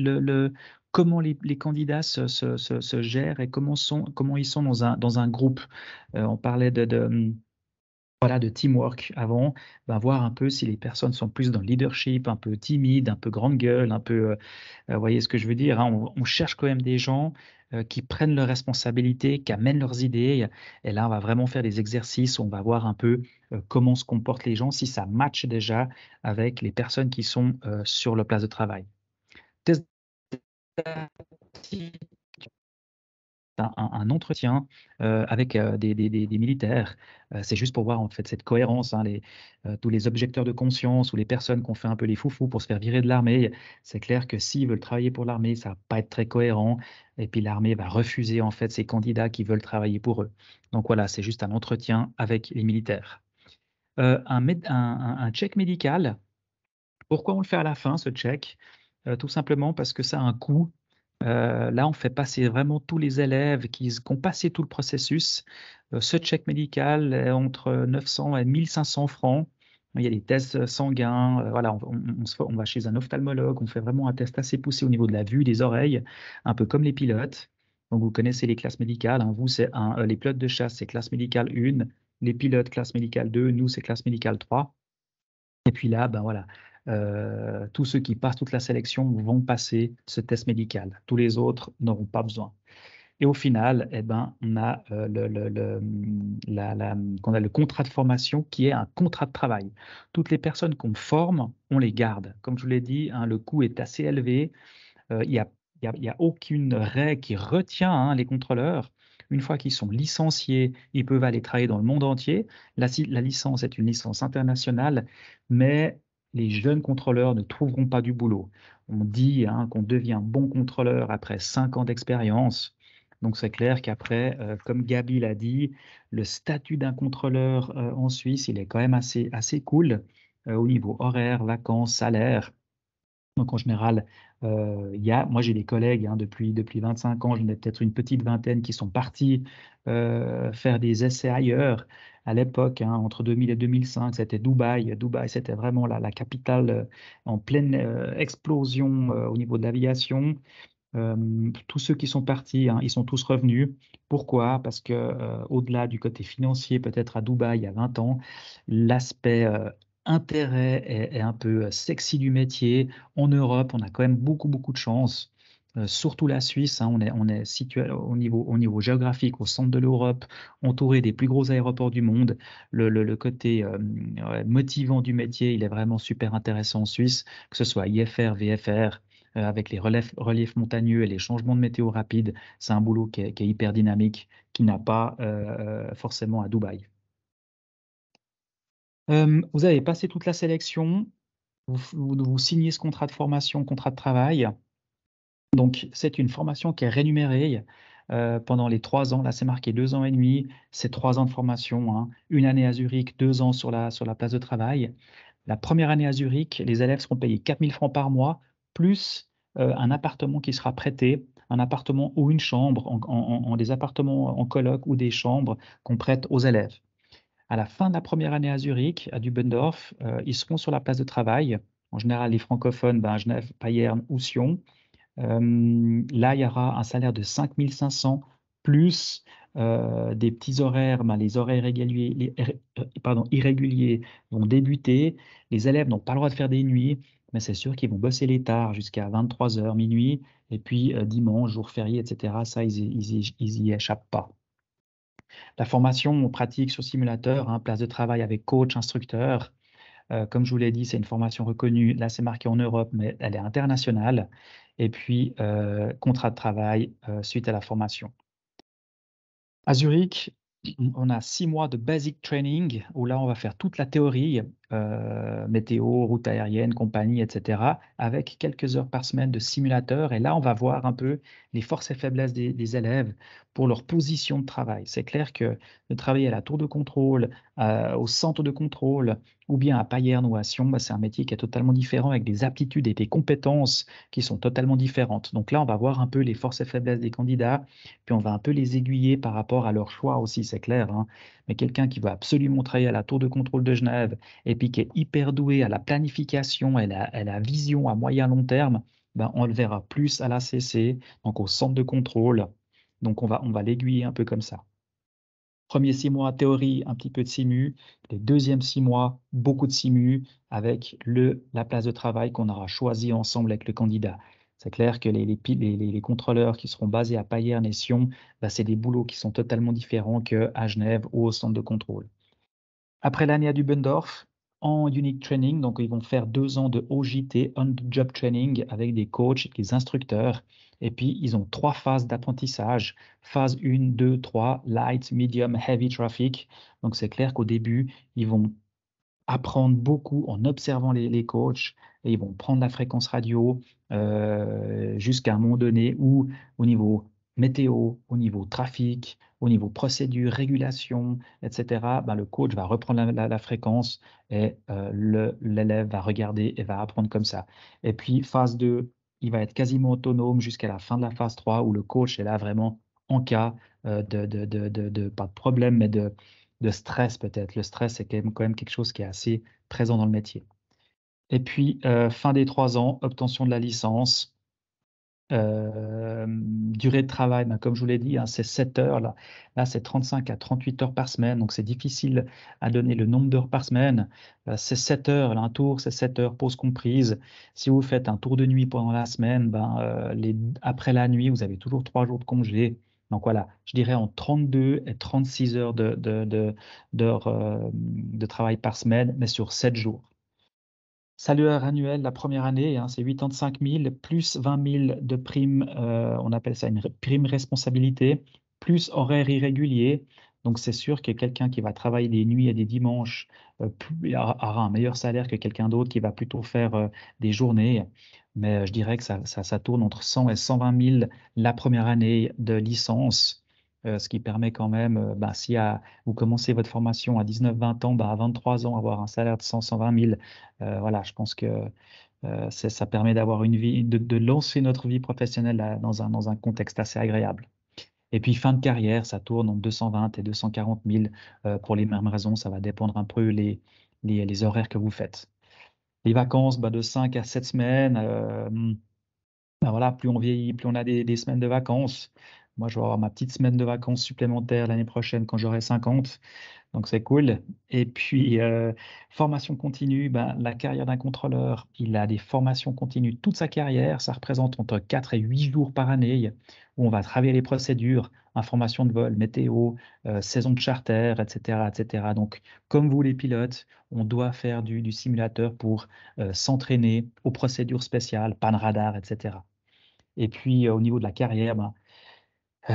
comment les candidats se gèrent et comment ils sont dans un groupe. On parlait voilà, de teamwork avant, ben, voir un peu si les personnes sont plus dans le leadership, un peu timides, un peu grande gueule, un peu, vous voyez ce que je veux dire, hein? On cherche quand même des gens, qui prennent leurs responsabilités, qui amènent leurs idées et là, on va vraiment faire des exercices, on va voir un peu, comment se comportent les gens, si ça match déjà avec les personnes qui sont, sur leur place de travail. Test un entretien, avec, des militaires. C'est juste pour voir, en fait, cette cohérence, hein, tous les objecteurs de conscience ou les personnes qui ont fait un peu les foufous pour se faire virer de l'armée. C'est clair que s'ils veulent travailler pour l'armée, ça va pas être très cohérent et puis l'armée va refuser, en fait, ces candidats qui veulent travailler pour eux. Donc voilà, c'est juste un entretien avec les militaires. Un check médical. Pourquoi on le fait à la fin, ce check? Tout simplement parce que ça a un coût. Là, on fait passer vraiment tous les élèves qui ont passé tout le processus. Ce check médical est entre 900 et 1 500 francs. Il y a des tests sanguins, voilà, on va chez un ophtalmologue, on fait vraiment un test assez poussé au niveau de la vue, des oreilles, un peu comme les pilotes. Donc vous connaissez les classes médicales, hein. Vous, les pilotes de chasse, c'est classe médicale 1, les pilotes classe médicale 2, nous, c'est classe médicale 3. Et puis là, ben voilà, tous ceux qui passent toute la sélection vont passer ce test médical. Tous les autres n'auront pas besoin. Et au final, eh ben, on a, qu'on a le contrat de formation qui est un contrat de travail. Toutes les personnes qu'on forme, on les garde. Comme je vous l'ai dit, hein, le coût est assez élevé. Il y a aucune règle qui retient, hein, les contrôleurs. Une fois qu'ils sont licenciés, ils peuvent aller travailler dans le monde entier. La licence est une licence internationale, mais les jeunes contrôleurs ne trouveront pas du boulot. On dit, hein, qu'on devient bon contrôleur après 5 ans d'expérience. Donc c'est clair qu'après, comme Gabi l'a dit, le statut d'un contrôleur, en Suisse, il est quand même assez cool, au niveau horaire, vacances, salaire. Donc en général, moi j'ai des collègues, hein, depuis 25 ans, j'en ai peut-être une petite vingtaine qui sont partis, faire des essais ailleurs. À l'époque, hein, entre 2000 et 2005, c'était Dubaï. Dubaï, c'était vraiment la capitale, en pleine, explosion, au niveau de l'aviation. Tous ceux qui sont partis, hein, ils sont tous revenus. Pourquoi? Parce que, au-delà du côté financier, peut-être à Dubaï, il y a 20 ans, l'aspect, intérêt est un peu, sexy du métier. En Europe, on a quand même beaucoup, beaucoup de chance, surtout la Suisse, hein, on est situé au niveau géographique, au centre de l'Europe, entouré des plus gros aéroports du monde. Le côté, ouais, motivant du métier, il est vraiment super intéressant en Suisse, que ce soit IFR, VFR, avec les reliefs montagneux et les changements de météo rapides. C'est un boulot qui est hyper dynamique, qui n'a pas, forcément à Dubaï. Vous avez passé toute la sélection, vous signez ce contrat de formation, contrat de travail. Donc c'est une formation qui est rémunérée, pendant les 3 ans. Là, c'est marqué 2 ans et demi, c'est 3 ans de formation, hein. 1 année à Zurich, 2 ans sur la place de travail. La première année à Zurich, les élèves seront payés 4 000 francs par mois, plus, un appartement qui sera prêté, un appartement ou une chambre, en des appartements en coloc ou des chambres qu'on prête aux élèves. À la fin de la première année à Zurich, à Dubendorf, ils seront sur la place de travail. En général, les francophones, ben, Genève, Payerne ou Sion. Là, il y aura un salaire de 5 500 plus, des petits horaires, ben, les horaires irréguliers vont débuter. Les élèves n'ont pas le droit de faire des nuits, mais c'est sûr qu'ils vont bosser les tard jusqu'à 23 h minuit et puis, dimanche, jour férié et cetera, ça ils y échappent pas. La formation pratique sur simulateur, hein, place de travail avec coach, instructeur. Comme je vous l'ai dit, c'est une formation reconnue. Là, c'est marqué en Europe, mais elle est internationale. Et puis, contrat de travail, suite à la formation. À Zurich, on a 6 mois de basic training où là, on va faire toute la théorie, météo, route aérienne, compagnie, et cetera, avec quelques heures par semaine de simulateur. Et là, on va voir un peu les forces et faiblesses des élèves pour leur position de travail. C'est clair que de travailler à la tour de contrôle, au centre de contrôle ou bien à Payerne ou à Sion, bah, c'est un métier qui est totalement différent avec des aptitudes et des compétences qui sont totalement différentes. Donc là, on va voir un peu les forces et faiblesses des candidats, puis on va un peu les aiguiller par rapport à leur choix aussi, c'est clair, hein. Mais quelqu'un qui va absolument travailler à la tour de contrôle de Genève et puis qui est hyper doué à la planification et la vision à moyen long terme, ben, on le verra plus à l'ACC, donc au centre de contrôle. Donc on va l'aiguiller un peu comme ça. Premiers 6 mois, théorie, un petit peu de simu. Les deuxièmes 6 mois, beaucoup de simu avec la place de travail qu'on aura choisi ensemble avec le candidat. C'est clair que les contrôleurs qui seront basés à Payerne et Sion, bah, c'est des boulots qui sont totalement différents qu'à Genève ou au centre de contrôle. Après l'année à Dubendorf, en Unique Training, donc ils vont faire 2 ans de OJT, On-Job Training, avec des coachs, des instructeurs. Et puis, ils ont 3 phases d'apprentissage. Phase 1, 2, 3, Light, Medium, Heavy Traffic. Donc, c'est clair qu'au début, ils vont apprendre beaucoup en observant les coachs et ils vont prendre la fréquence radio jusqu'à un moment donné où, au niveau météo, au niveau trafic, au niveau procédure, régulation, etc., ben, le coach va reprendre la fréquence et l'élève va regarder et va apprendre comme ça. Et puis, phase 2, il va être quasiment autonome jusqu'à la fin de la phase 3 où le coach est là vraiment en cas pas de problème, mais de stress peut-être. Le stress, c'est quand même quelque chose qui est assez présent dans le métier. Et puis, fin des 3 ans, obtention de la licence. Durée de travail, ben, comme je vous l'ai dit, hein, c'est 7 heures. Là, c'est 35 à 38 heures par semaine. Donc, c'est difficile à donner le nombre d'heures par semaine. C'est 7 heures. Là, un tour, c'est 7 heures, pause comprise. Si vous faites un tour de nuit pendant la semaine, ben, après la nuit, vous avez toujours 3 jours de congé. Donc voilà, je dirais en 32 et 36 heures d'heures de travail par semaine, mais sur 7 jours. Salaire annuel la première année, hein, c'est 85 000 plus 20 000 de primes, on appelle ça une prime responsabilité, plus horaire irrégulier. Donc, c'est sûr que quelqu'un qui va travailler des nuits et des dimanches aura un meilleur salaire que quelqu'un d'autre qui va plutôt faire des journées. Mais je dirais que ça tourne entre 100 et 120 000 la première année de licence, ce qui permet quand même, si vous commencez votre formation à 19-20 ans, à 23 ans, avoir un salaire de 100-120 000. Voilà, je pense que ça permet d'avoir une vie, de lancer notre vie professionnelle dans un contexte assez agréable. Et puis, fin de carrière, ça tourne entre 220 et 240 000 pour les mêmes raisons. Ça va dépendre un peu les horaires que vous faites. Les vacances, de 5 à 7 semaines. Voilà, plus on vieillit, plus on a des semaines de vacances. Moi, je vais avoir ma petite semaine de vacances supplémentaire l'année prochaine quand j'aurai 50. Donc, c'est cool. Et puis, formation continue, la carrière d'un contrôleur, il a des formations continues toute sa carrière. Ça représente entre 4 et 8 jours par année où on va travailler les procédures, information de vol, météo, saison de charter, etc., etc. Donc, comme vous les pilotes, on doit faire du simulateur pour s'entraîner aux procédures spéciales, panne radar, etc. Et puis, au niveau de la carrière,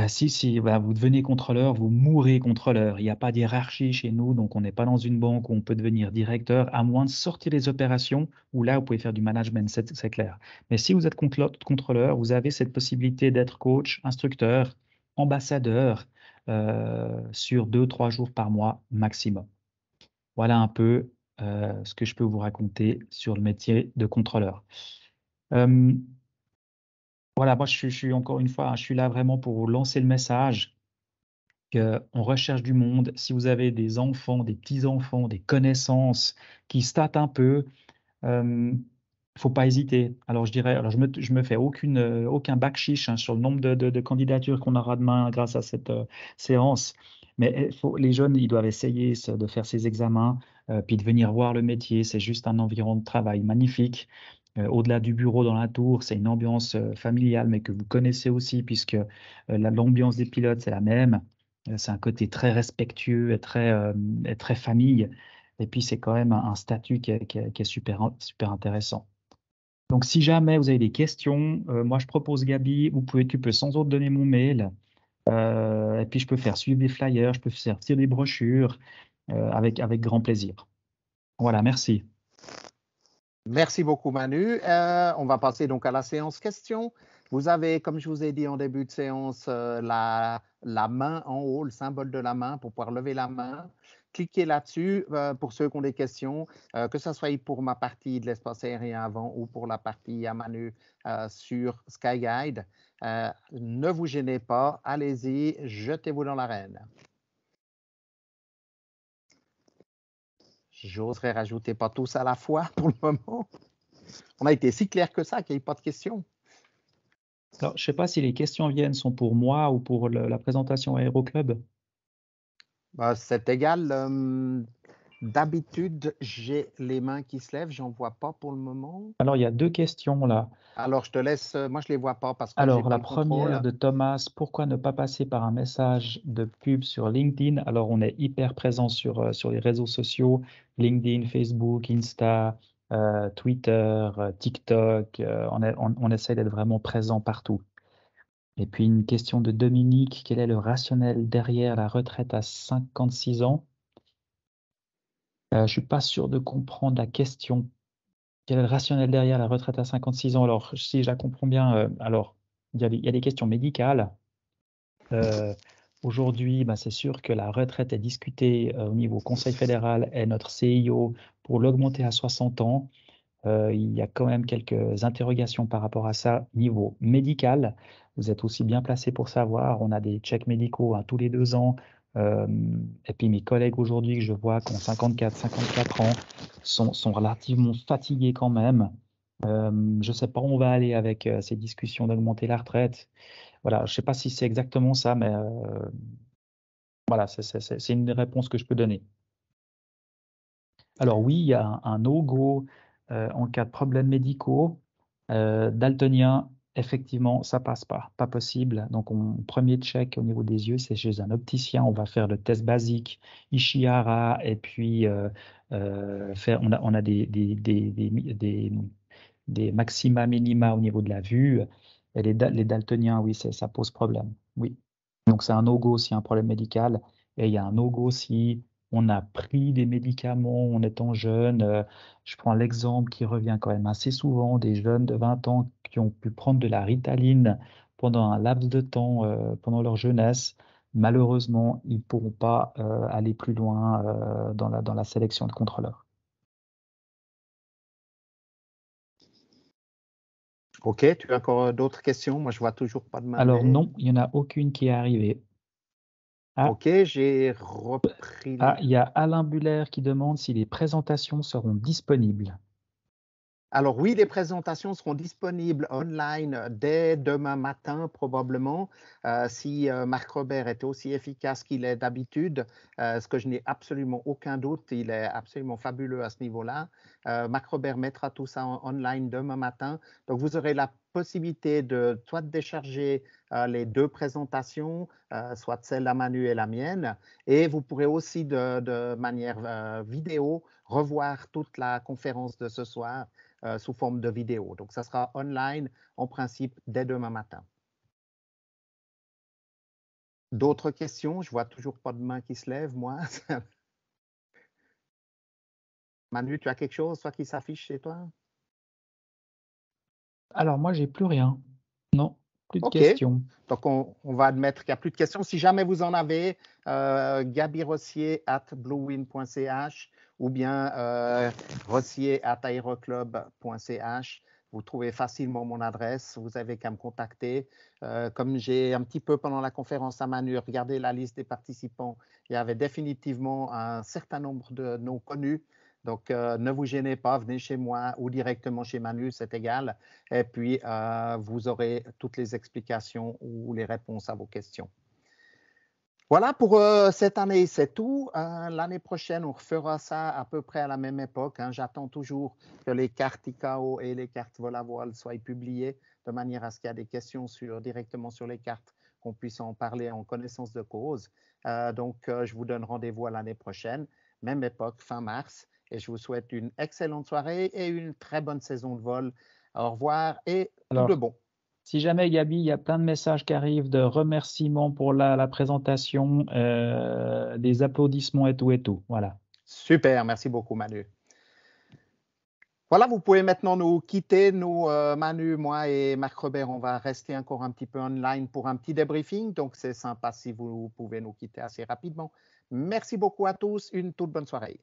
si vous devenez contrôleur, vous mourrez contrôleur. Il n'y a pas d'hiérarchie chez nous, donc on n'est pas dans une banque où on peut devenir directeur, à moins de sortir des opérations, où là, vous pouvez faire du management, c'est clair. Mais si vous êtes contrôleur, vous avez cette possibilité d'être coach, instructeur, ambassadeur sur 2-3 jours par mois maximum. Voilà un peu ce que je peux vous raconter sur le métier de contrôleur. Voilà, moi je suis encore une fois, hein, je suis là vraiment pour vous lancer le message qu'on recherche du monde. Si vous avez des enfants, des petits-enfants, des connaissances qui se tâtent un peu, faut pas hésiter. Alors je dirais, alors je me fais aucun bac chiche hein, sur le nombre de candidatures qu'on aura demain grâce à cette séance. Mais les jeunes, ils doivent essayer de faire ces examens, puis de venir voir le métier. C'est juste un environnement de travail magnifique. Au-delà du bureau dans la tour, c'est une ambiance familiale, mais que vous connaissez aussi, puisque l'ambiance des pilotes, c'est la même. C'est un côté très respectueux et très famille. Et puis, c'est quand même un statut qui est super, super intéressant. Donc, si jamais vous avez des questions, moi, je propose Gabi, tu peux sans autre donner mon mail. Et puis, je peux faire suivre des flyers, je peux faire sortir des brochures avec grand plaisir. Voilà, merci. Merci beaucoup, Manu. On va passer donc à la séance questions. Vous avez, comme je vous ai dit en début de séance, la main en haut, le symbole de la main pour pouvoir lever la main. Cliquez là-dessus pour ceux qui ont des questions, que ce soit pour ma partie de l'espace aérien avant ou pour la partie à Manu sur SkyGuide. Ne vous gênez pas, allez-y, jetez-vous dans l'arène. J'oserais rajouter pas tous à la fois pour le moment. On a été si clair que ça qu'il n'y a pas de questions. Alors, je ne sais pas si les questions sont pour moi ou pour la présentation Aéroclub. Bah, c'est égal. D'habitude, j'ai les mains qui se lèvent. J'en vois pas pour le moment. Alors, il y a deux questions là. Alors, je te laisse. Moi, je les vois pas parce que j'ai Alors, pas la le première contrôle. de Thomas, pourquoi ne pas passer par un message de pub sur LinkedIn? Alors, on est hyper présent sur les réseaux sociaux, LinkedIn, Facebook, Insta, Twitter, TikTok. On essaie d'être vraiment présent partout. Et puis, une question de Dominique, quel est le rationnel derrière la retraite à 56 ans? Je suis pas sûr de comprendre la question. Quel est le rationnel derrière la retraite à 56 ans? Alors, si je la comprends bien, alors, il y a des questions médicales. Aujourd'hui, bah, c'est sûr que la retraite est discutée au niveau Conseil fédéral et notre CIO pour l'augmenter à 60 ans. Il y a quand même quelques interrogations par rapport à ça. Niveau médical, vous êtes aussi bien placé pour savoir. On a des checks médicaux tous les 2 ans. Euh, et puis mes collègues aujourd'hui que je vois qui ont 54 ans sont relativement fatigués quand même. Je ne sais pas où on va aller avec ces discussions d'augmenter la retraite. Voilà, je ne sais pas si c'est exactement ça, mais voilà, c'est une réponse que je peux donner. Alors oui, il y a un no-go en cas de problèmes médicaux. Daltonien, effectivement, ça passe pas possible. Donc, premier check au niveau des yeux, c'est chez un opticien. On va faire le test basique Ishihara et puis on a des maxima minima au niveau de la vue. Et les daltoniens, oui, ça pose problème. Oui. Donc, c'est un no-go s'il y a un problème médical. Et il y a un no-go si on a pris des médicaments en étant jeune. Je prends l'exemple qui revient quand même assez souvent des jeunes de 20 ans qui ont pu prendre de la Ritaline pendant un laps de temps pendant leur jeunesse. Malheureusement, ils ne pourront pas aller plus loin dans la sélection de contrôleurs. Ok, tu as encore d'autres questions? Moi, je vois toujours pas de main Alors levée. non, il n'y en a aucune qui est arrivée. Ah, Ok, j'ai repris il y a Alain Buller qui demande si les présentations seront disponibles. Alors oui, les présentations seront disponibles online dès demain matin probablement. Si Marc Robert est aussi efficace qu'il est d'habitude, ce que je n'ai absolument aucun doute, il est absolument fabuleux à ce niveau-là. Marc Robert mettra tout ça online demain matin. Donc vous aurez la possibilité de soit de décharger les deux présentations, soit celle à Manu et la mienne, et vous pourrez aussi de manière vidéo revoir toute la conférence de ce soir sous forme de vidéo. Donc, ça sera online en principe dès demain matin. D'autres questions? Je vois toujours pas de main qui se lève, moi. Manu, tu as quelque chose, toi, qui s'affiche chez toi? Alors moi, j'ai plus rien. Non, plus de OK. questions. Donc, on va admettre qu'il n'y a plus de questions. Si jamais vous en avez, gabirossier@bluewin.ch ou bien rossier@aeroclub.ch. Vous trouvez facilement mon adresse. Vous avez qu'à me contacter. Comme j'ai un petit peu pendant la conférence à Manu regardé la liste des participants, il y avait définitivement un certain nombre de noms connus. Donc, ne vous gênez pas, venez chez moi ou directement chez Manu, c'est égal. Et puis, vous aurez toutes les explications ou les réponses à vos questions. Voilà pour cette année, c'est tout. L'année prochaine, on refera ça à peu près à la même époque. Hein. J'attends toujours que les cartes ICAO et les cartes vol à voile soient publiées de manière à ce qu'il y ait des questions directement sur les cartes, qu'on puisse en parler en connaissance de cause. Donc, je vous donne rendez-vous à l'année prochaine, même époque, fin mars. Et je vous souhaite une excellente soirée et une très bonne saison de vol. Au revoir et tout de Alors, bon. si jamais, Gabi, il y a plein de messages qui arrivent de remerciements pour la présentation, des applaudissements et tout et tout. Voilà. Super, merci beaucoup Manu. Voilà, vous pouvez maintenant nous quitter. Nous, Manu, moi et Marc Robert, on va rester encore un petit peu online pour un petit débriefing. Donc, c'est sympa si vous pouvez nous quitter assez rapidement. Merci beaucoup à tous. Une toute bonne soirée.